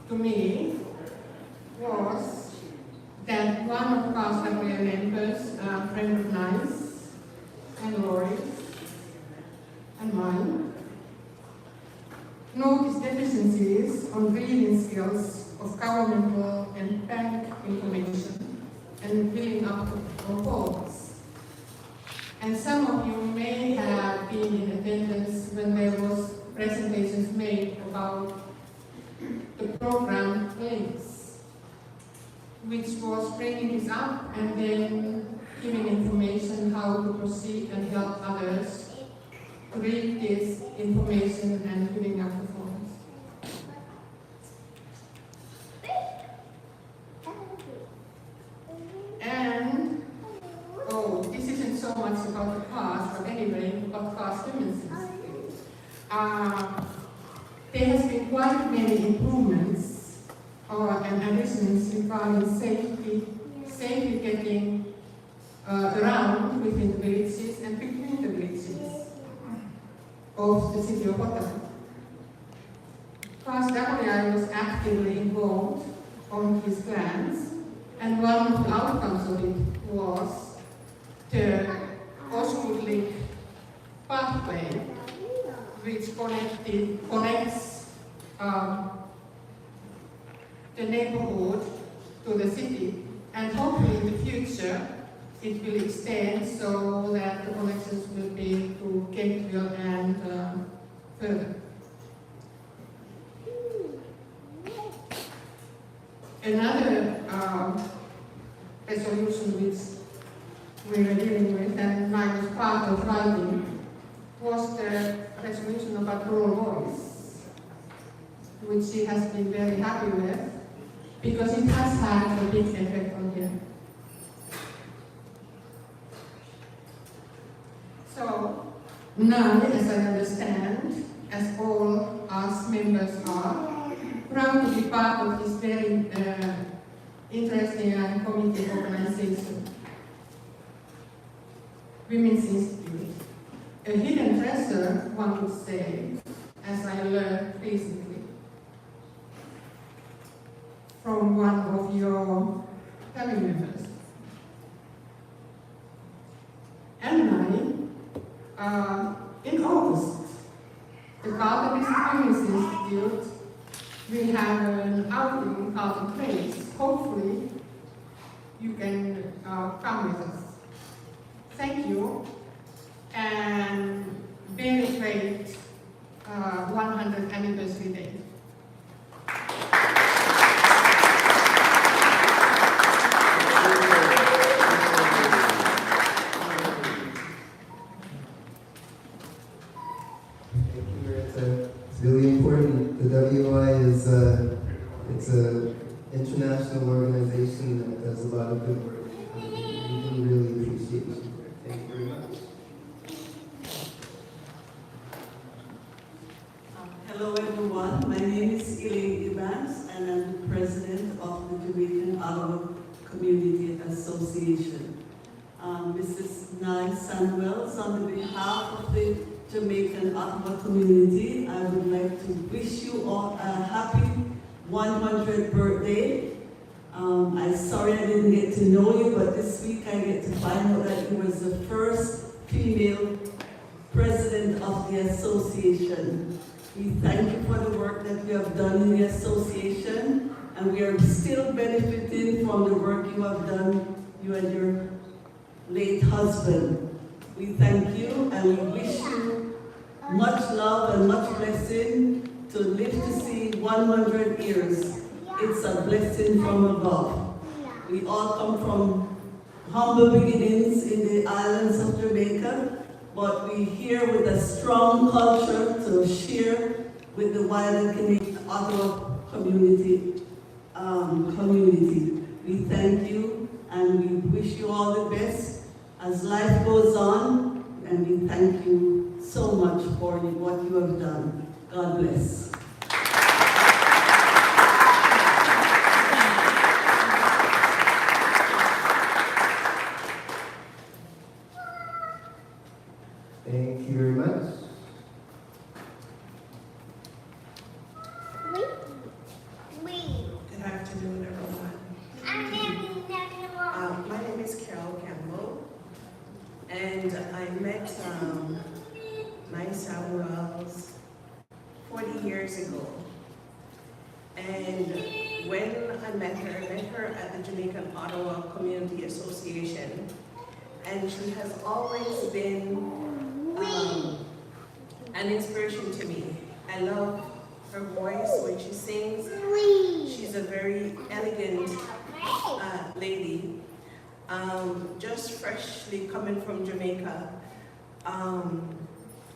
to me was that one of our family members, a friend of Nice and Lori's and mine, noticed deficiencies on reading skills of governmental and bank information and filling up of forms. And some of you may have been in attendance when there was presentations made about the program links, which was bringing this up and then giving information how to proceed and help others to read this information and filling up the forms. And, this isn't so much about the past, but anyway, about past women's history. There has been quite many improvements and additions regarding safely getting around within the villages and between the villages of the city of Ottawa. Past WI was actively involved on his plans, and one of the outcomes of it was the Osgood Link pathway, which connects the neighborhood to the city, and hopefully in the future it will extend so that the connections will be to Gateville and further. Another resolution which we were dealing with, and I was part of writing, was the resolution about rural voice, which she has been very happy with, because it has had a big effect on her. So, now, as I understand, as all us members are, proud to be part of this very interesting and committed organization, Women's Institute. A hidden treasure, one would say, as I learned recently from one of your family members. And in August, the Carter Women's Institute will have an outing in Carlton Place. Hopefully, you can come with us. Thank you, and very great 100th anniversary day. It's really important. The WI is it's an international organization that does a lot of good work. We do really appreciate you. Thank you very much. Hello everyone, my name is Elaine Evans and I'm the president of the Jamaican Ottawa Community Association. Mrs. Nye Samuels, on behalf of the Jamaican Ottawa community, I would like to wish you all a happy 100th birthday. I'm sorry I didn't get to know you, but this week I get to find out that you was the first female president of the association. We thank you for the work that you have done in the association, and we are still benefiting from the work you have done, you and your late husband. We thank you and we wish you much love and much blessing to live to see 100 years. It's a blessing from above. We all come from humble beginnings in the islands of Jamaica, but we're here with a strong culture to share with the wider Canadian Ottawa community. We thank you and we wish you all the best as life goes on, and we thank you so much for what you have done. God bless. Thank you very much. Good afternoon, everyone. My name is Carol Campbell, and I met Nysa Wells 40 years ago. And when I met her at the Jamaican Ottawa Community Association, and she has always been an inspiration to me. I love her voice when she sings. She's a very elegant lady, just freshly coming from Jamaica,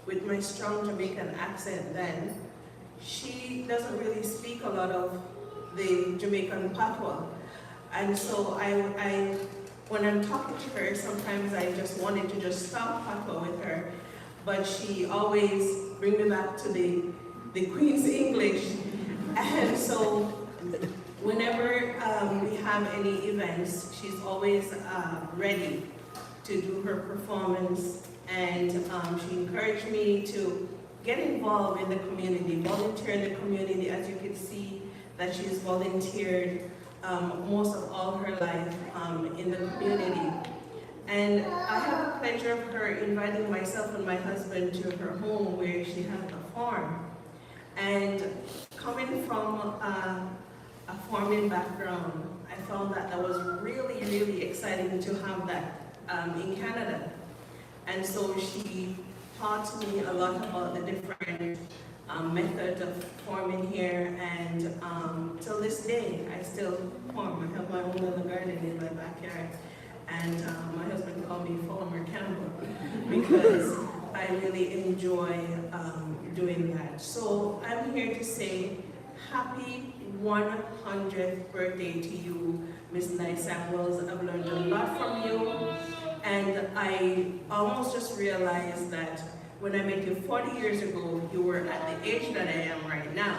with my strong Jamaican accent then. She doesn't really speak a lot of the Jamaican patois, and so when I'm talking to her, sometimes I just wanted to just talk patois with her, but she always brings me back to the Queen's English. And so whenever we have any events, she's always ready to do her performance, and she encouraged me to get involved in the community, volunteer in the community. As you can see that she's volunteered most of all her life in the community. And I have the pleasure of her inviting myself and my husband to her home where she has a farm. And coming from a farming background, I found that was really, really exciting to have that in Canada. And so she taught me a lot about the different methods of farming here, and till this day, I still farm. I have my own little garden in my backyard, and my husband called me Farmer Campbell because I really enjoy doing that. So I'm here to say happy 100th birthday to you, Miss Nysa Wells. I've learned a lot from you, and I almost just realized that when I met you 40 years ago, you were at the age that I am right now.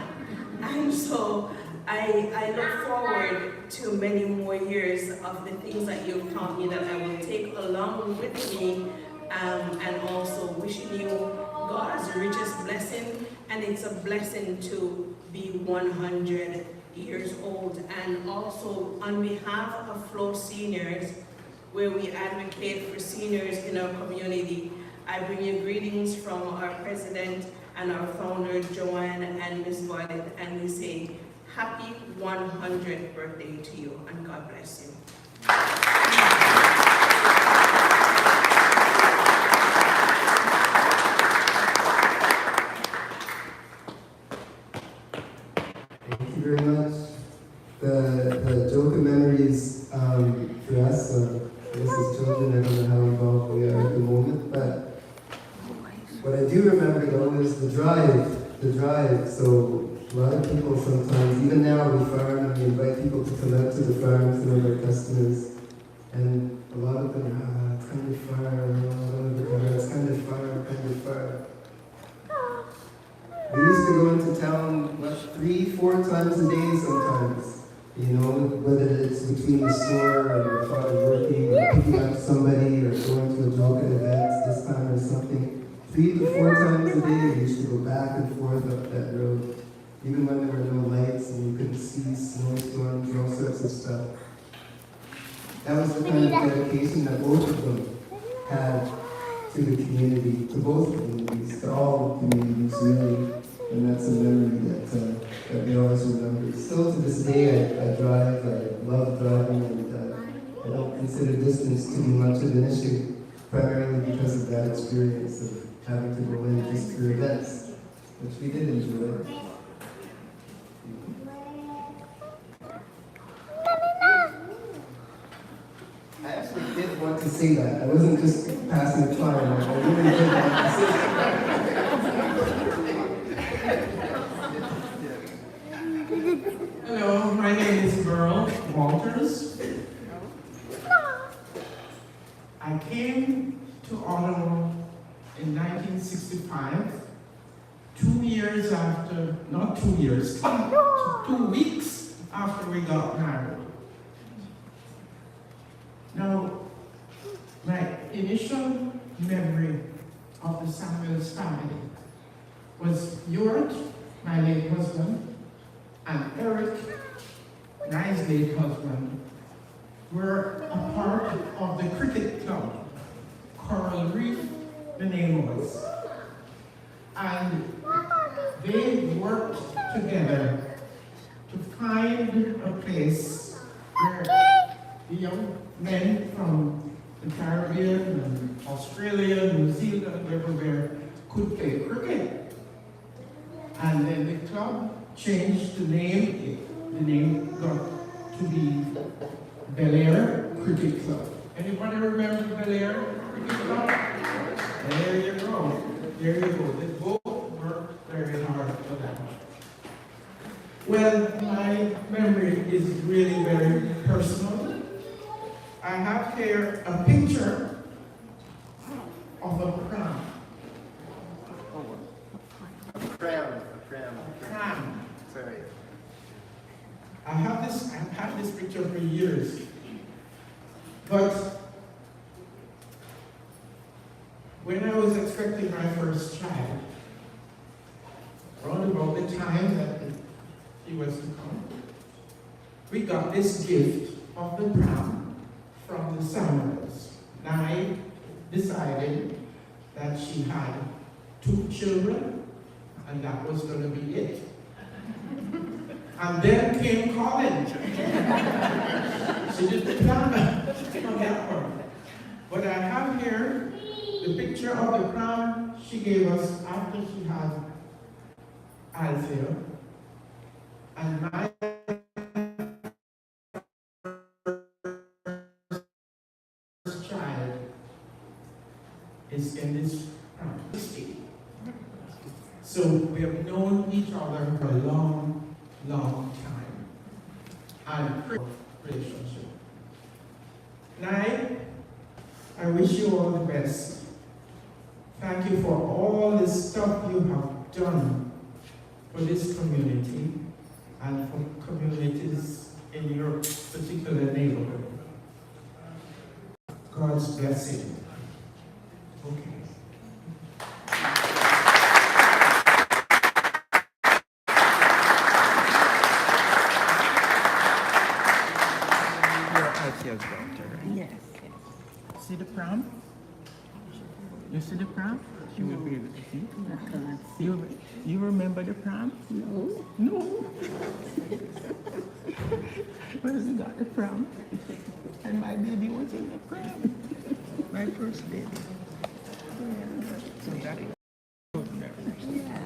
And so I look forward to many more years of the things that you've taught me that I will take along with me, and also wishing you God's richest blessing. And it's a blessing to be 100 years old. And also on behalf of Flow Seniors, where we advocate for seniors in our community, I bring you greetings from our president and our founder, Joanne and Ms. Violet, and we say, happy 100th birthday to you, and God bless you. Thank you very much. The joke of memories for us, this is children, I don't know how involved we are at the moment, but what I do remember though is the drive. So a lot of people sometimes, even now we farm and we invite people to come out to the farms, some of our customers, and a lot of them, it's kind of far, it's kind of far. We used to go into town, 3-4 times a day sometimes. You know, whether it's between the store and your father working, or picking up somebody, or going to a joke at events this time or something. 3 to 4 times a day we used to go back and forth up that road. Even when there were no lights and you couldn't see snowstorms, all sorts of stuff. That was the kind of dedication that both of them had to the community, to both communities, to all communities really. And that's a memory that we always remember. Still to this day, I drive, I love driving, and I don't consider distance to be much of an issue, primarily because of that experience of having to go in just for events, which we did enjoy. I actually did want to say that. I wasn't just passing time. I really did want to say that. Hello, my name is Merle Walters. I came to Ottawa in 1960. 1965, 2 years after, not 2 years, 2 weeks after we got married. Now, my initial memory of the Samuels family was Uric, my late husband, and Eric, Nye's late husband, were a part of the cricket club, Coral Reef, the name was. And they worked together to find a place where the young men from the Caribbean and Australia, New Zealand, everywhere could play cricket. And then the club changed the name. The name got to be Bel Air Cricket Club. Anybody remember Bel Air Cricket Club? There you go. There you go. They both worked very hard for that. Well, my memory is really very personal. I have here a picture of a pram. A pram. Sorry. I've had this picture for years. But when I was expecting my first child, around about the time that he was to come, we got this gift of the pram from the Samuels. Nye decided that she had 2 children, and that was going to be it. And then came college. She didn't plan on that one. But I have here the picture of the pram she gave us after she had Althea. And my first child is in this pram. So we have known each other for a long, long time. And relationship. Nye, I wish you all the best. Thank you for all the stuff you have done for this community and for communities in your particular neighborhood. God's blessing. Okay. Yes. See the pram? You see the pram? You will be able to see. You remember the pram? No. No. Where you got the pram? And my baby was in the pram. My first baby. Yeah. So that is yeah.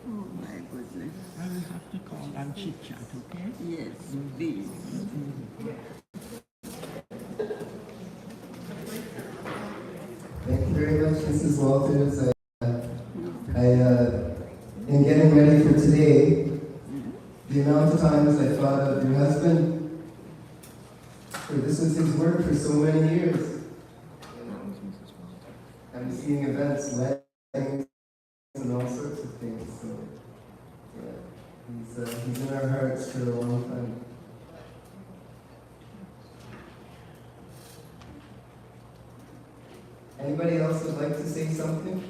Oh my goodness. I will have to call and chit chat, okay? Yes, please. Thank you very much, Mrs. Walters. In getting ready for today, the amount of times I thought of your husband, for this was his work for so many years. I'm seeing events, weddings, and all sorts of things. So, yeah, he's in our hearts for a long time. Anybody else would like to say something?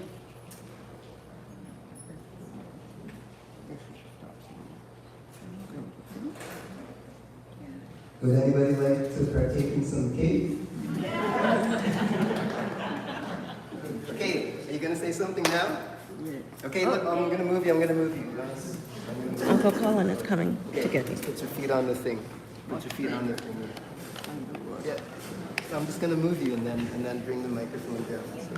Would anybody like to partake in some cake? Okay, are you going to say something now? Okay, look, I'm going to move you. Uncle Colin is coming to get you. Put your feet on the thing. Put your feet on the thing. Yeah. So I'm just going to move you and then bring the microphone down. So.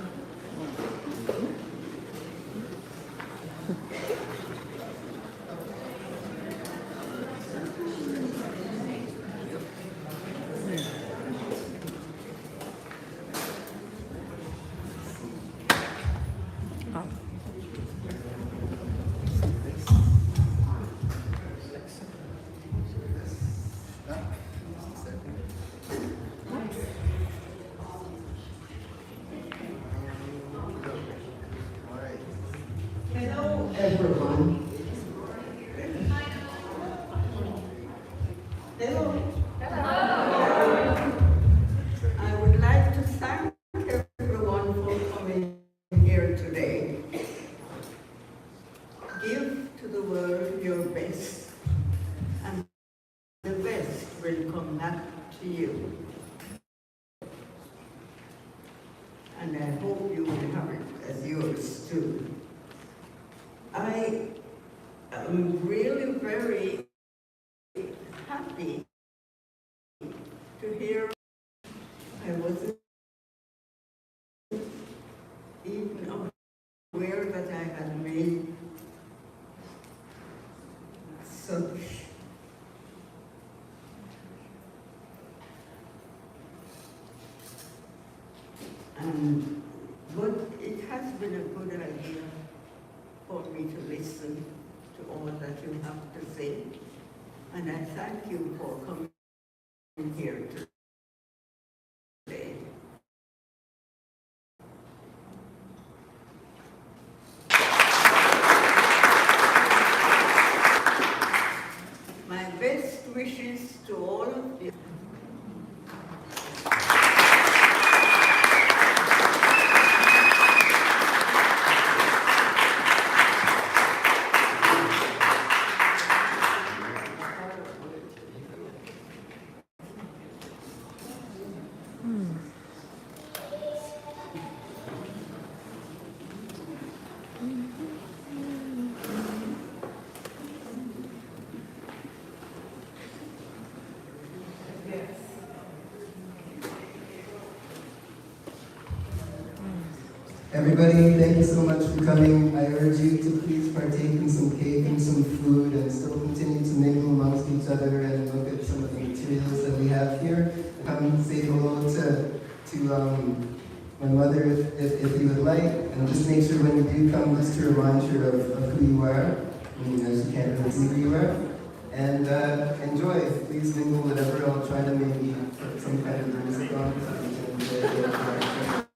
everyone. Hello. I would like to thank everyone for coming here today. Give to the world your best, and the best will come back to you. And I hope you will have it as yours too. I am really very happy to hear. I wasn't even aware that I had made such but it has been a good idea for me to listen to all that you have to say. And I thank you for coming here today. My best wishes to all of you. Everybody, thank you so much for coming. I urge you to please partake in some cake and some food and still continue to mingle amongst each other and look at some of the materials that we have here. Come say hello to my mother if you would like, and just make sure when you do come just to remind her of who you are, as you can't really see who you are. And enjoy. Please mingle whatever. I'll try to maybe put some kind of music on so you can enjoy it.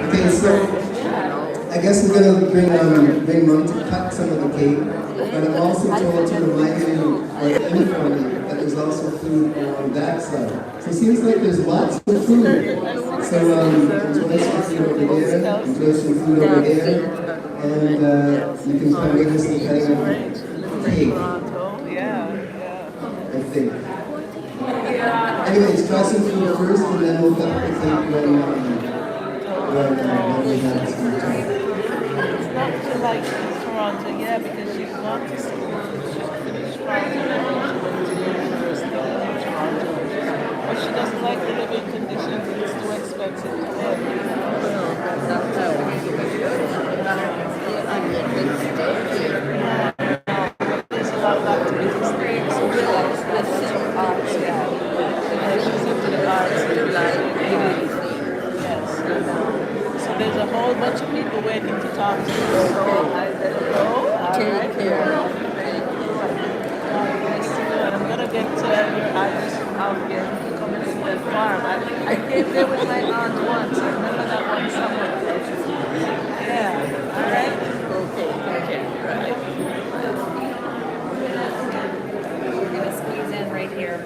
Okay, so I guess we're going to bring Mom to cut some of the cake, but I'm also told to remind you, or inform you, that there's also food on that side. So it seems like there's lots of food. So enjoy some food over there, enjoy some food over there, and you can come with us and cutting up cake, I think. Anyways, try some food first, and then we'll cut the cake when we have some time. It's not to like Toronto, yeah, because she's gone to school. She's finished Toronto and she went to the university in Toronto. But she doesn't like the living conditions, it's too expensive to live. There's a lot of activities there. So she likes the arts, yeah. Because she's into the arts and like so there's a whole bunch of people waiting to talk to you. So I better go. Take care. I'm going to get your address out here to come and see that farm. I came there with my aunt once. I remember that one somewhere. Yeah. All right? Okay. Okay. Right. We're going to squeeze in right here.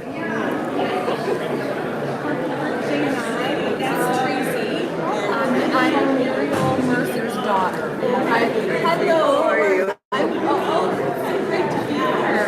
That's Tracy. I'm Muriel Mercer's daughter. Hello. How are you? I'm great to be here.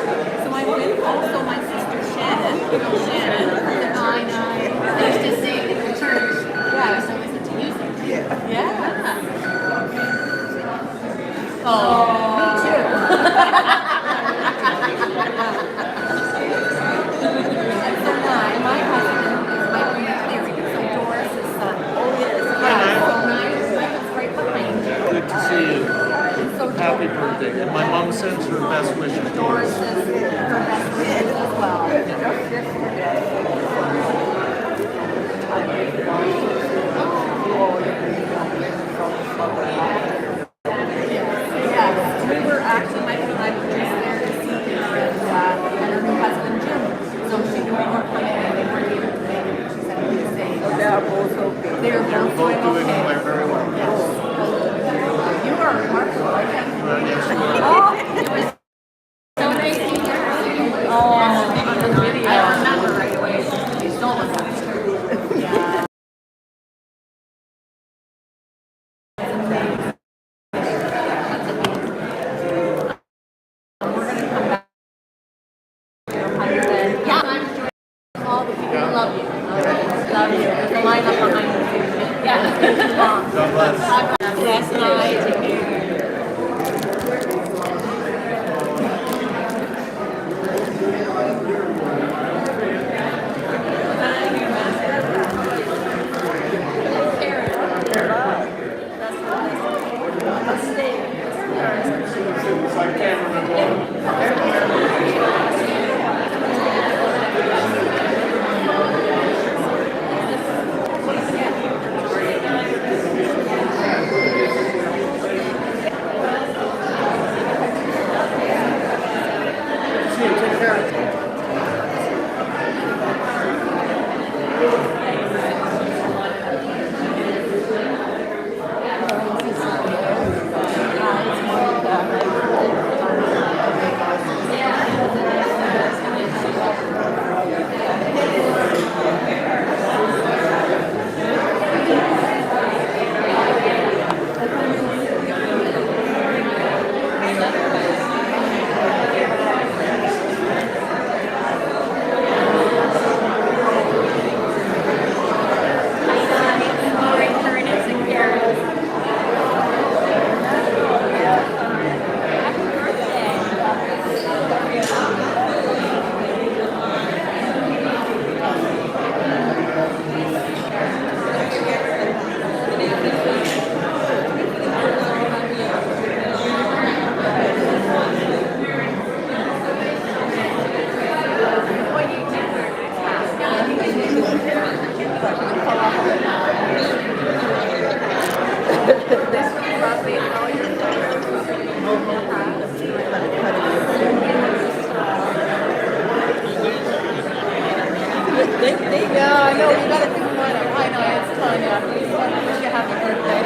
Yeah, I know. We gotta pick one up. I know. It's Tanya. I wish you a happy birthday.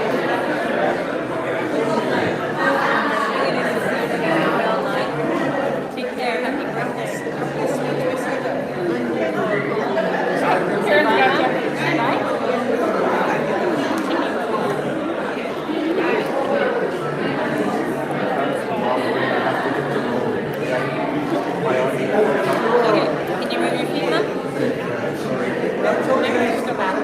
Take care. Happy birthday. Can you move your feet, Mom? Just go back.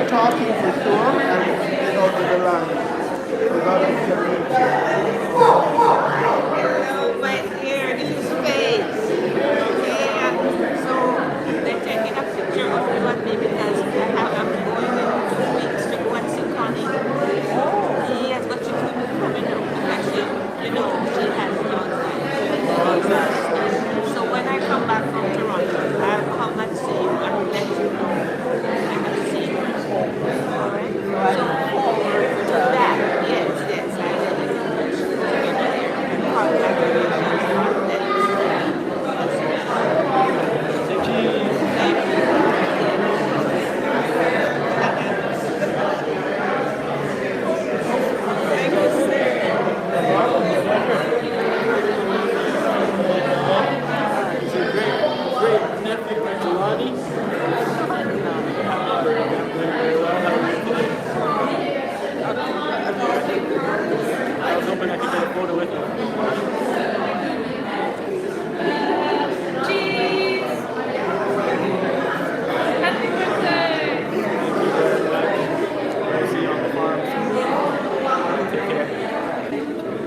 Talking for sure, and you know to the line. But here, this is space. Okay, so they're taking a picture of me one day because I'm going in 2 weeks to go and see Connie. Yes, but she couldn't come in because she has young. So when I come back from Toronto, I'll come and see you and let you know. I can see you. All right? So forward to that, yes, I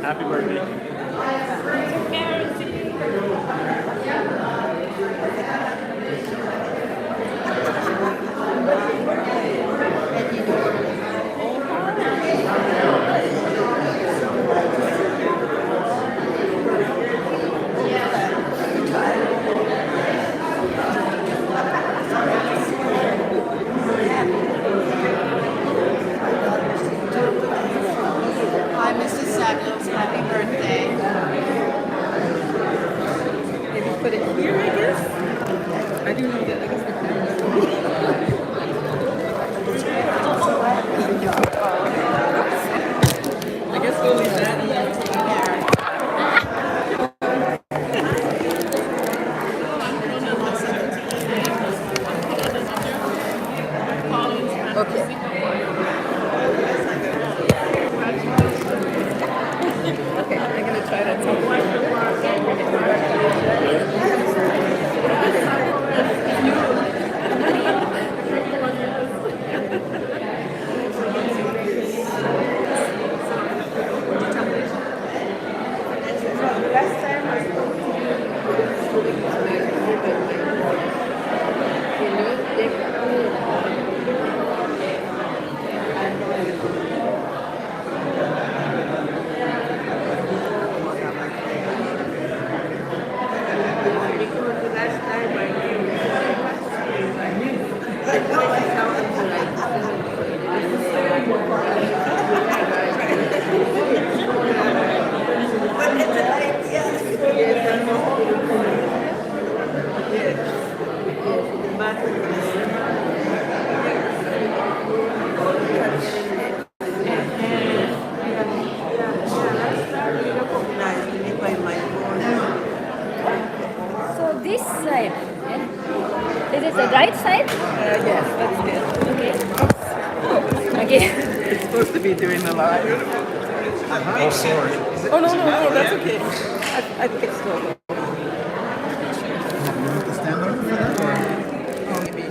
Happy birthday. Hi, Mrs. Samuels. Happy birthday. Maybe put it here, I guess. I do know that. I guess the I guess we'll leave that and then take care. Okay. Okay, I'm gonna try that. So this side, is it the right side? Yes, that's good. Okay. Okay. It's supposed to be doing the live. Oh, sorry. Oh, no, that's okay. I think it's still. You want to stand up for that? Oh, maybe.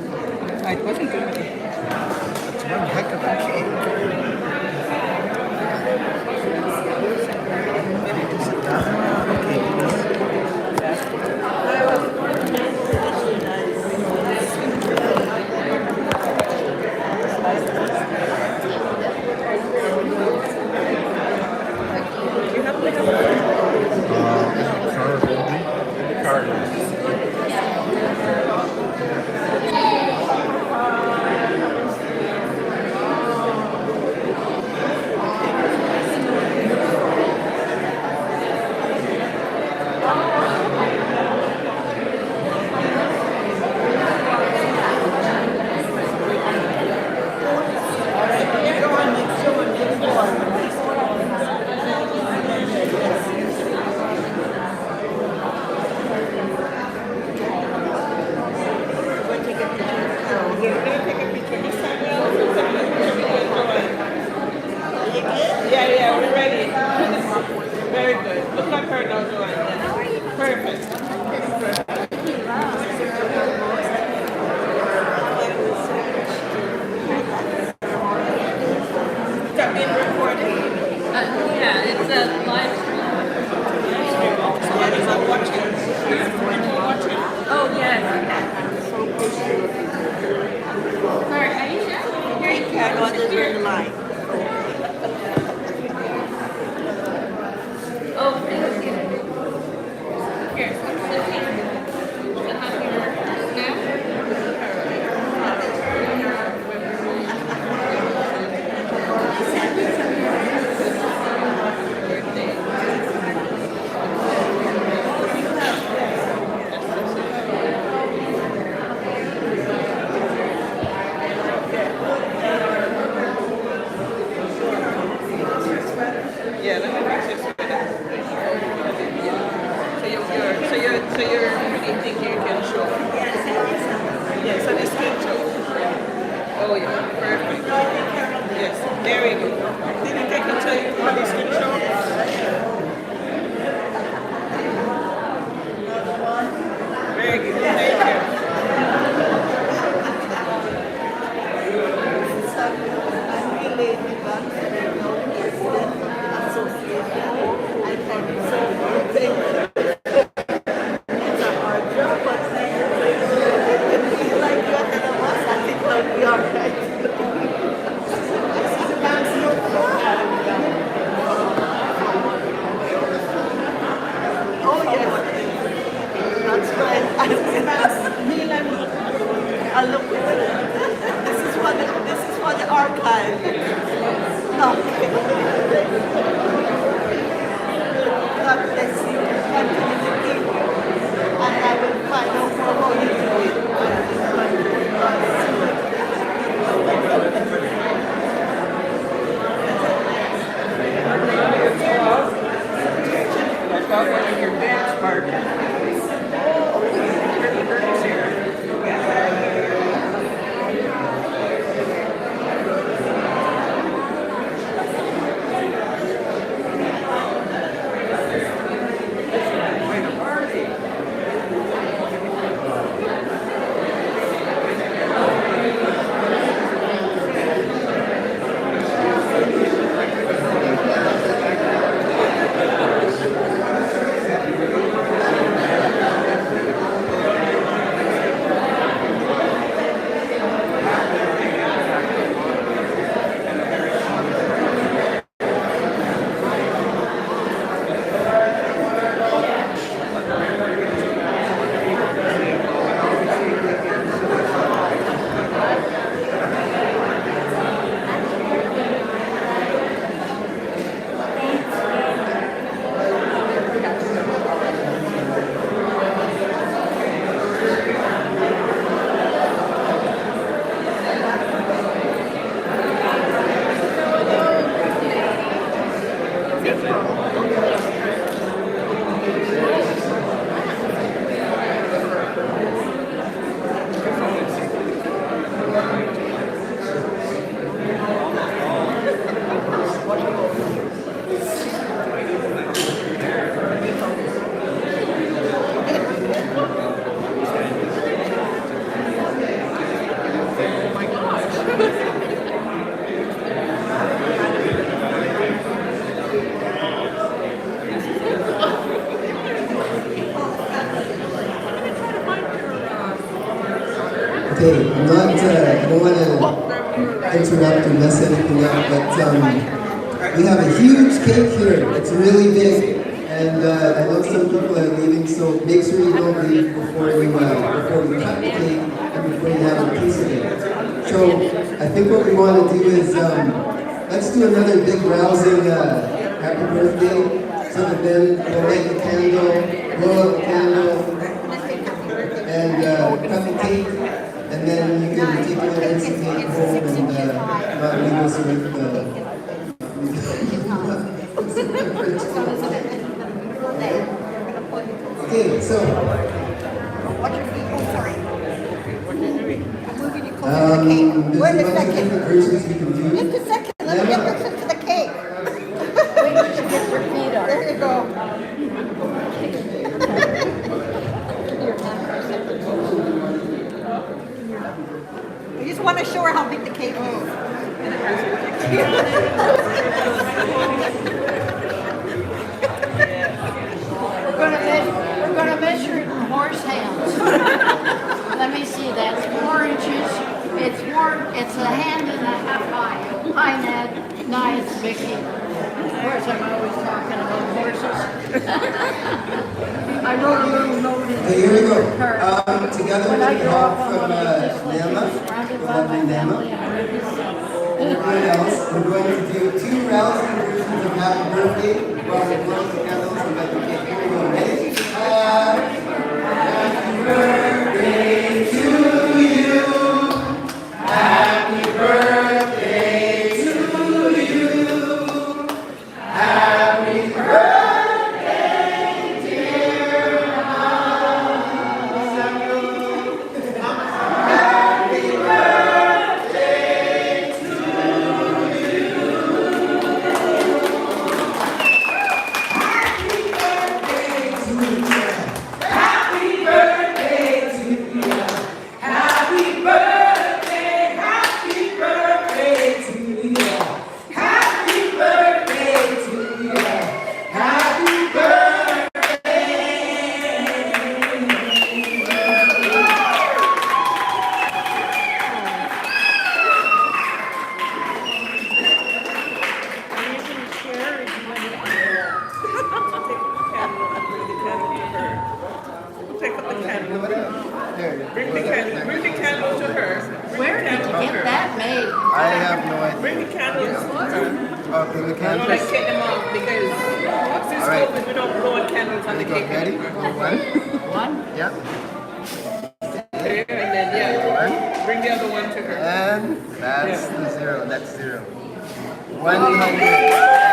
Yeah, yeah, we're ready. Very good. Look at her now, Joanne. Perfect. Is that being recorded? Yeah, it's a live stream. Somebody's watching. People watching. Oh, yes. Sorry, Aisha? Here you I got this very line. Oh, thank you. Here, so the camera. Should have your snap. Yeah, let me fix this sweater. So you're really think you can show? Yes, so this can show. Oh yeah, perfect. Yes, very good. Did you take it to how this can show? Very good, thank you. This is for the archive. God bless you. Continue to keep. And I will find out more how you do it. One of your dance partners. Okay, I'm not, I don't want to interrupt or mess anything up, but we have a huge cake here. It's really big. And I know some people are leaving, so make sure you don't leave before you cut the cake and before you have a piece of it. So I think what we want to do is let's do another big rousing happy birthday. So that then we'll light the candle, blow out the candle, and cut the cake, and then you can take your piece of cake home and not leave us with Okay, so there's a bunch of different versions we can do. Just a second, let me get this into the cake. Wait, you should get your feet up. There you go. I just want to show her how big the cake is. We're gonna measure it in horse hands. Let me see, that's 4 inches. It's a hand and a half high. Hi, Ned. Nice, Vicky. Of course, I'm always talking about horses. I wrote a little note in Okay, here we go. the Together with the help from Nema, the lovely Nema, and everyone else, we're going to do 2 rousing versions of Happy Birthday while we blow the candles and let the cake. Here we go. Ready? Happy birthday to you. Happy birthday to you. Happy birthday, dear Mom. Happy birthday to you. Happy birthday to you. Happy birthday to you. Happy birthday, happy birthday to you. Happy birthday to you. Happy birthday. Take up the candle. Bring the candle to her. Where did you get that made? I have no idea. Bring the candles to her. Oh, bring the candles. Let's take them off because since All right. COVID we don't blow candles on the cake. Ready? One. Yeah. There, and then yeah. Bring the other one to her. And that's the 0. That's 0. 100.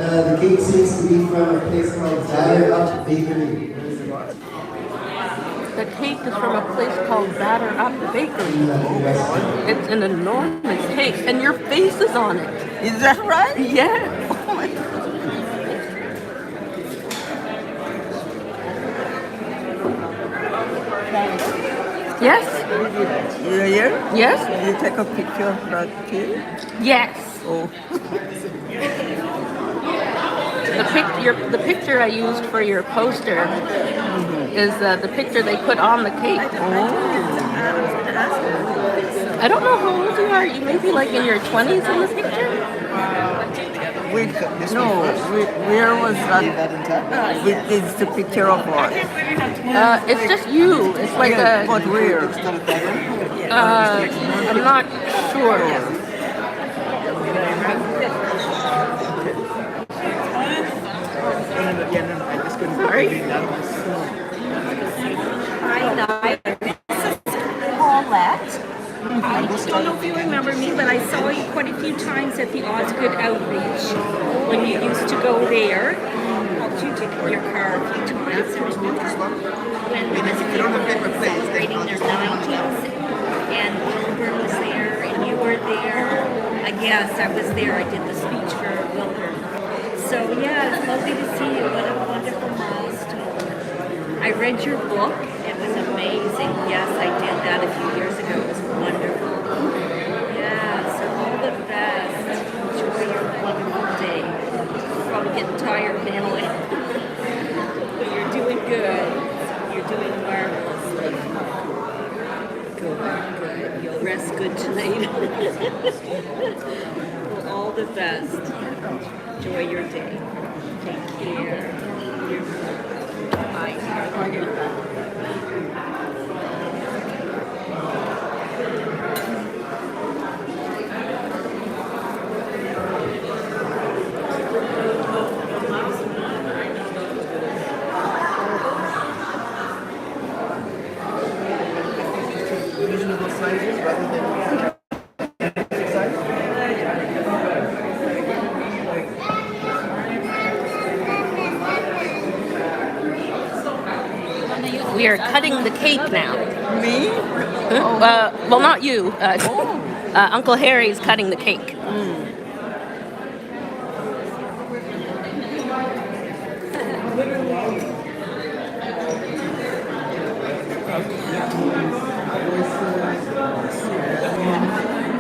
And the cake seems to be from a place called Batter Up Bakery. The cake is from a place called Batter Up Bakery. It's an enormous cake, and your face is on it. Is that right? Yeah. Oh my God. Yes? You're here? Yes? Did you take a picture of that cake? Yes. Oh. The picture I used for your poster is the picture they put on the cake. I don't know how old you are. You may be like in your 20s in the picture. Where was that? It's the picture of what? It's just you. It's like a. But where? I'm not sure. Sorry? Hi, this is Paulette. I don't know if you remember me, but I saw you quite a few times at the Osgood Outreach when you used to go there. Helped you take your car a few times. When people were celebrating their 90s, and Wilbur was there, and you were there. Yes, I was there. I did the speech for Wilbur. So yeah, it's lovely to see you. What a wonderful milestone. I read your book. It was amazing. Yes, I did that a few years ago. It was wonderful. Yeah, so all the best. Enjoy good tonight. Well, all the best. Enjoy your day. Take care. Bye. Reasonable sizes rather than We are cutting the cake now. Me? Well, not you. Uncle Harry's cutting the cake.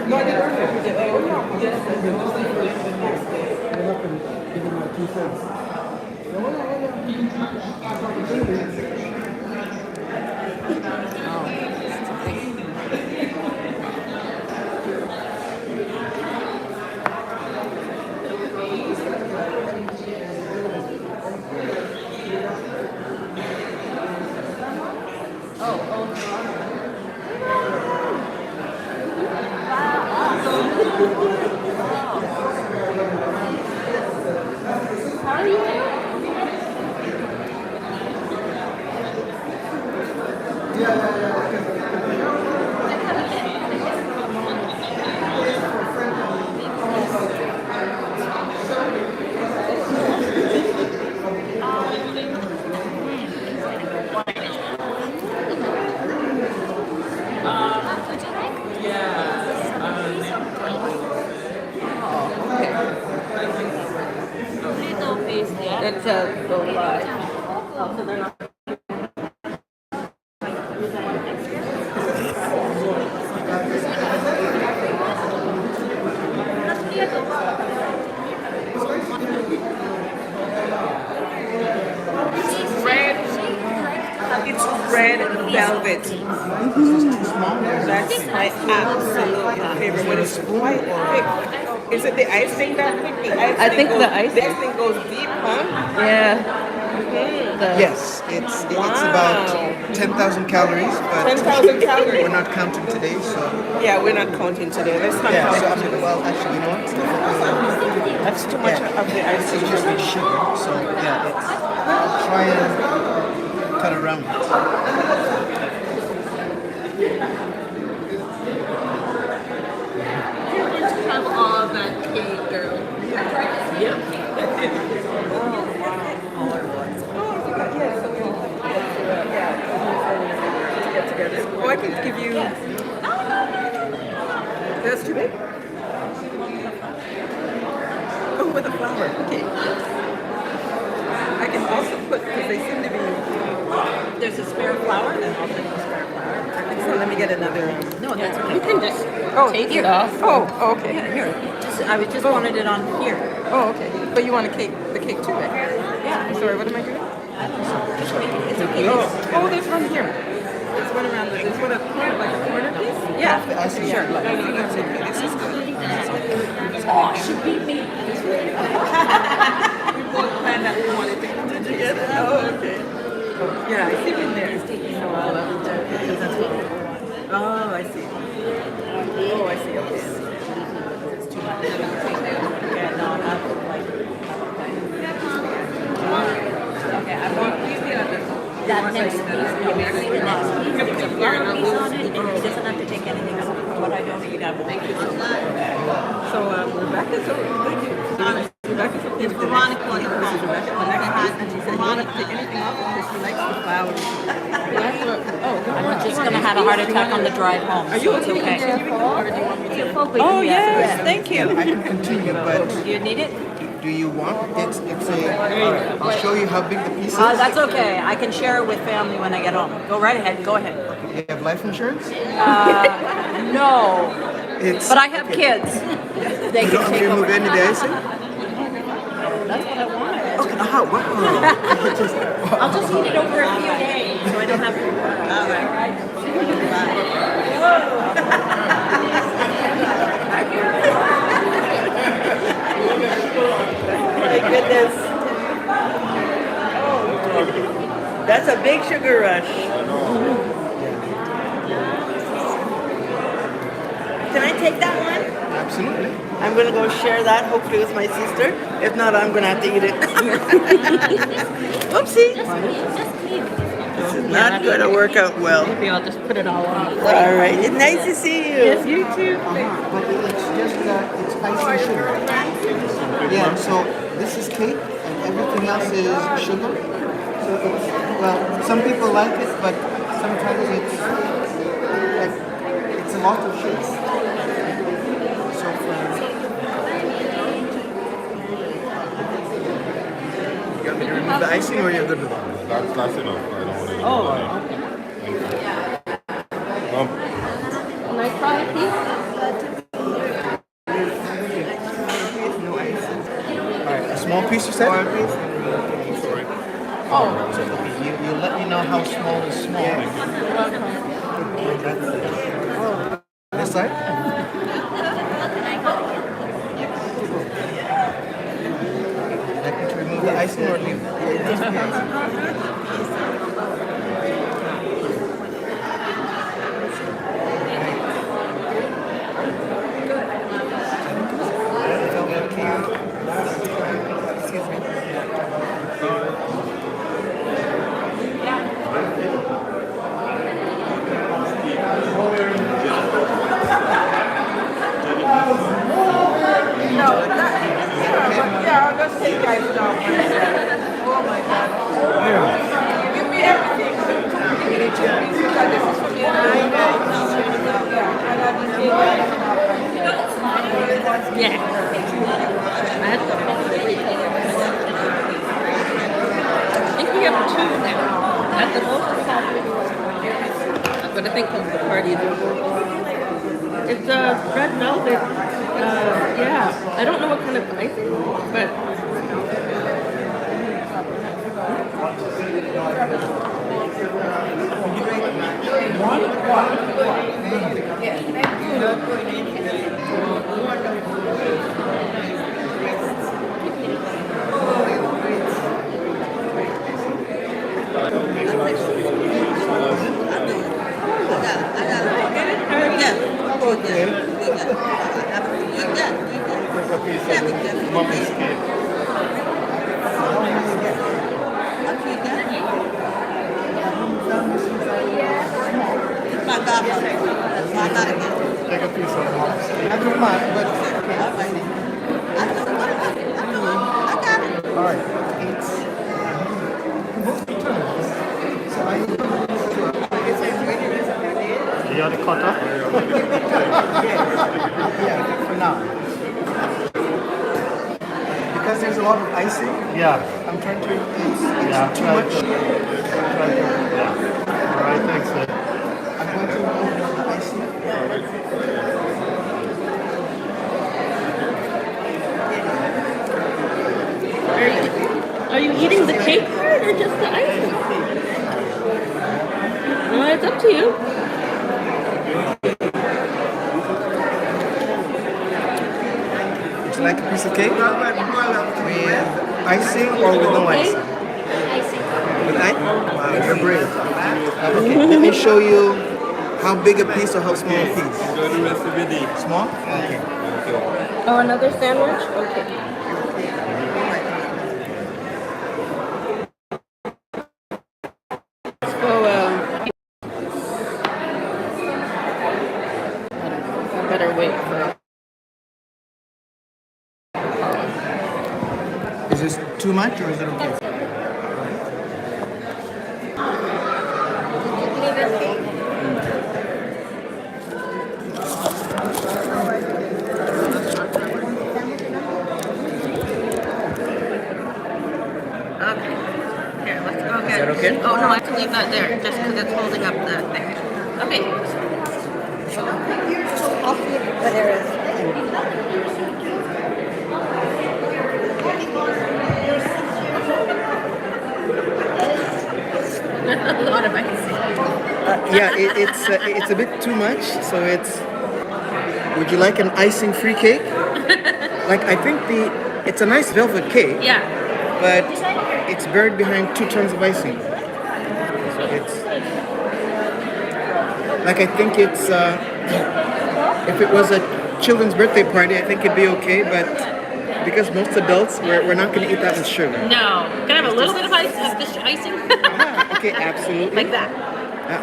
No, I did earlier. Yes, I did. I'm up and give him my 2 cents. That's a go live. Oh, so they're not. It's red velvet. That's my absolute favorite. What is quite thick. Is it the icing that? I think the icing. The icing goes deep, huh? Yeah. Yes, it's about 10,000 calories, but 10,000 calories. we're not counting today, so Yeah, we're not counting today. Let's not yeah. count So I today. mean, well, actually, you know what? That's too much of the icing. It's just sugar, so yeah, it's try and cut around it. Have all that cake, girl. Oh, I can give you. That's too big. Oh, with a flower. Okay. I can also put, because they seem to be. There's a spare flower, and I'll take the spare flower. So let me get another. No, that's okay. You can just take it off. Oh, okay. Yeah, here. I just wanted it on here. Oh, okay. But you want the cake too, right? Yeah. Sorry, what am I doing? It's okay. Oh, there's one here. There's one around the, there's one up here, like a corner piece? Yeah. Okay, sure. This is good. Oh, should be me. We both planned that we wanted to come together. Oh, okay. Yeah, I see it in there. It's taking a while because that's what. Oh, I see. Oh, I see. Okay. It's too much. Yeah, no, I would like. Okay, I'm going to that next piece, the next piece, there's a flower piece on it, and he doesn't have to take anything else. What I don't eat, I will. Thank you so much. So, Rebecca's over. Thank you. Rebecca's over. It's Veronica on the phone. Rebecca, the next piece, and she said, you don't have to take anything off because she likes the flowers. I'm just going to have a heart attack on the drive home. Are you so it's okay? Oh, yes. Thank you. I can continue, but Do you need it? do you want? It's a. I'll show you how big the piece is. That's okay. I can share it with family when I get home. Go right ahead. Go ahead. You have life insurance? No. But I have kids. They You can don't take remove over. any of the icing? That's what I want. Okay, wow. I'll just eat it over a few days, so I don't have to. All right. My goodness. That's a big sugar rush. Can I take that one? Absolutely. I'm going to go share that, hopefully with my sister. If not, I'm going to have to eat it. Oopsie. This is not going to work out well. Maybe I'll just put it all on the plate. All right. It's nice to see you. Yes, you too. But it's just it's spicy sugar. Yeah, so this is cake and everything else is sugar. So it's, well, some people like it, but sometimes it's a lot of sugar. So you want me to remove the icing or you're good with it? That's enough. I don't want to. Oh, okay. Can I try a piece? Alright, a small piece you said? Oh, okay. You let me know how small is small. This side? Like me to remove the icing or leave the icing? Yeah, I'll just take guys down. Oh my God. Give me everything. Give me the chicken because this is for me. Yeah. I had to I think we have two now. At the most, but I think the party is over. It's red velvet. Yeah. I don't know what kind of icing, but. Take a piece of it. I don't mind, but all right. You got to cut up? Yeah, for now. Because there's a lot of icing. Yeah. I'm trying to. It's too much. All right, thanks. I'm going to remove the icing. Are you eating the cake part or just the icing? Well, it's up to you. Would you like a piece of cake? With icing or with no icing? With icing? Wow, you're brave. Okay, let me show you how big a piece or how small a piece. Small? Okay. Oh, another sandwich? Okay. Better wait for. Is this too much or is it okay? Okay. Here, let's go get. Is that okay? Oh no, I have to leave that there just because it's holding up the thing. Okay. A lot of icing. Yeah, it's a bit too much, so it's Would you like an icing-free cake? Like, I think it's a nice velvet cake. Yeah. But it's buried behind 2 tons of icing. It's like, I think it's if it was a children's birthday party, I think it'd be okay. But because most adults, we're not going to eat that much sugar. No. Can I have a little bit of ice? Is this icing? Okay, absolutely. Like that.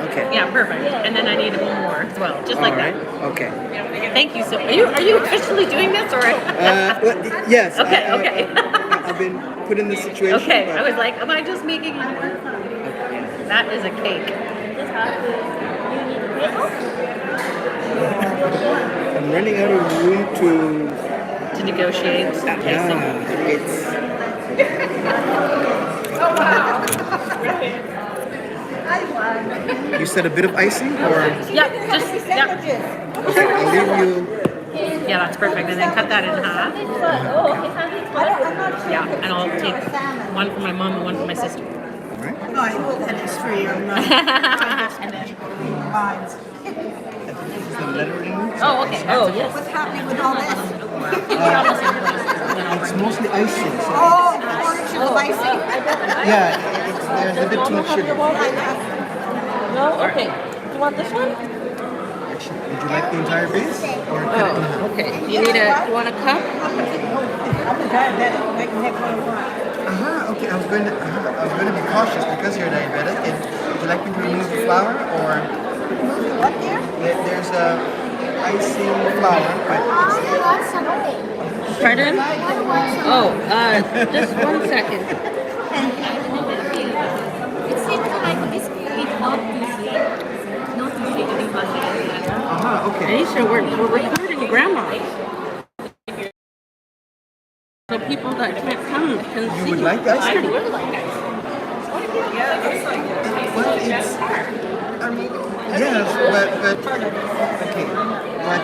Okay. Yeah, perfect. And then I need one more as well, just like that. Okay. Thank you so. Are you officially doing this or? Well, yes. Okay. Okay. I've been put in this situation. Okay. but- I was like, am I just making it more fun? That is a cake. I'm running out of room to negotiate. Yeah, it's. Oh wow. You said a bit of icing, or? Yeah, just yeah. Okay, I'll leave you. Yeah, that's perfect. And then cut that in half. Yeah, and I'll take one for my mom and one for my sister. No, I will that is for you. Mine's. Oh, okay. Oh, yes. What's happening with all this? It's mostly icing. So Oh, orange of icing. yeah, there's a bit too much sugar. No? Okay. Do you want this one? Actually, would you like the entire base? Or cut it in half? Okay. You want a cup? I'm a diabetic. Make what I want. Okay. I was going to be cautious because you're diabetic. Would you like me to remove the flour, or? What here? There's a icing flour, but. Pardon? Oh, just 1 second. It seems like this is not too sweet. Not too sweet to be much. Okay. Aisha, we're recording Grandma. So people that can't come can see. You would like ice cream? I would like ice cream. Well, it's. Yes, but okay, but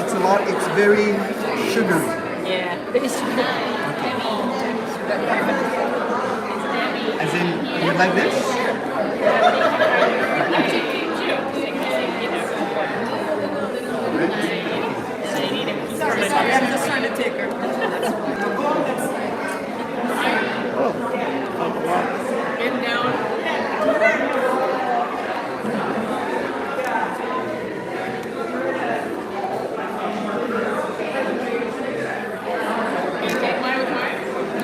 it's a lot. It's very sugary. Yeah, very sugary. As in, you like this? Sorry, I'm just trying to take her. Get down.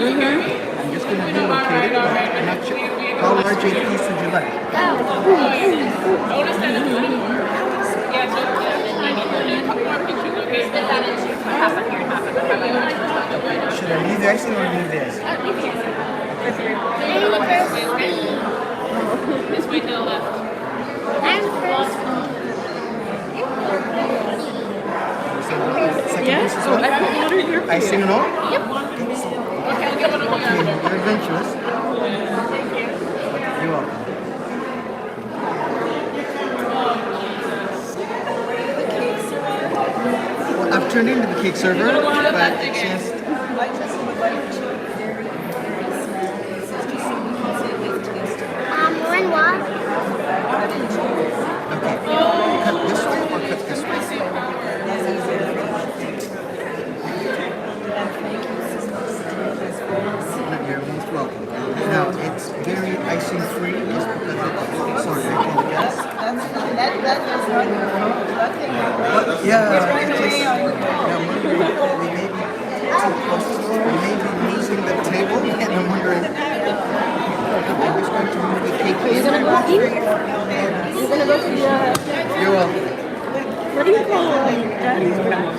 I'm just going to relocate it. I'm not sure. How large a piece would you like? Should I leave the icing or leave this? This way to the left. Second Yeah, piece as so well? I put water here for Icing you. and all? Yep. You're adventurous. You're welcome. Well, I've turned into the cake server, but it's just... When what? Okay. Cut this way or cut this way? You're most welcome. Now, it's very icing free just because it's... Sorry, I can't guess. Yeah, it's just... We may be losing the table, and I'm wondering... I'm just going to move the cake. You're gonna go see? You're gonna go see You're welcome. what do you call Daddy's grandma?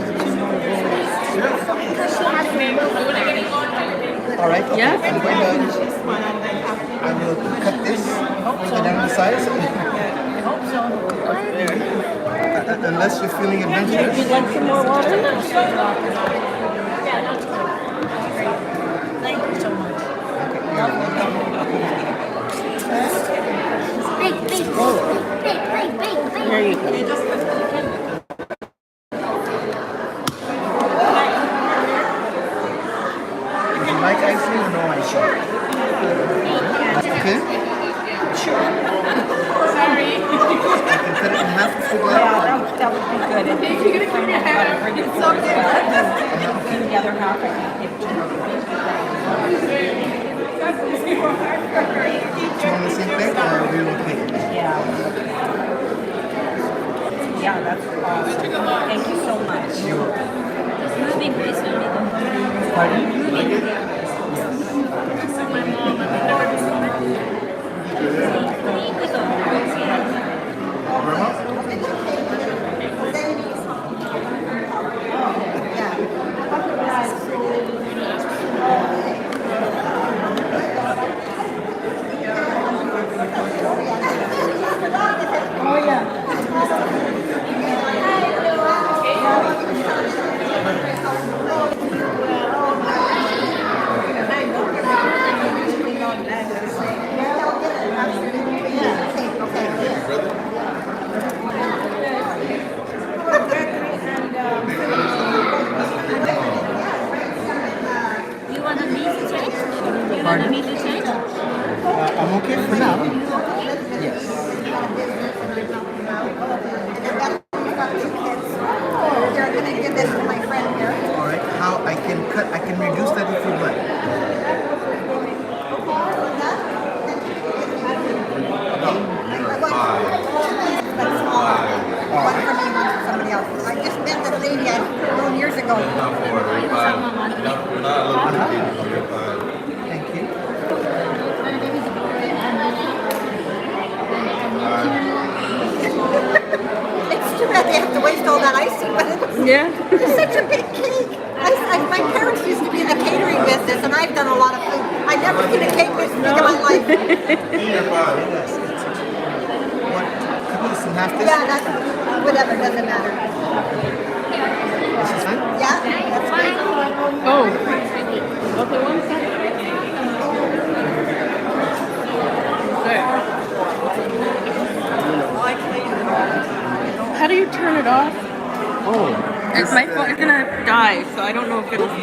All right. Okay. Yeah? I'm going to... I will cut this down the size. Unless you're feeling adventurous. Would you like some more water? Thank you so much. Big. There you go. Would you like icing or no icing? Okay. Sure. Sorry. I can cut it in half if you'd like. Yeah, that would be good. If you're going to cut it in half, got to bring it forward as well. And the other half I can give to her. Do you want the same thing or are we okay? Yeah. Yeah, that's awesome. Thank you so much. Moving please, Pardon? Oh, yeah. You want to meet the change? You want to meet the change? I'm okay for now. Yes. You're going to give this to my friend here. All right. How I can reduce that if you'd like. But smaller. One for me, one for somebody else. I just met this lady I known years ago. Thank you. It's too bad they have to waste all that icing, but it's such a big cake. My parents used to be in the catering business, and I've done a lot of food. I've never seen a cake this big in my life. Yeah, that's whatever, doesn't matter. Yeah, that's fine. Oh. Okay, one second. How do you turn it off? Oh. My phone is gonna die, so I don't know if it'll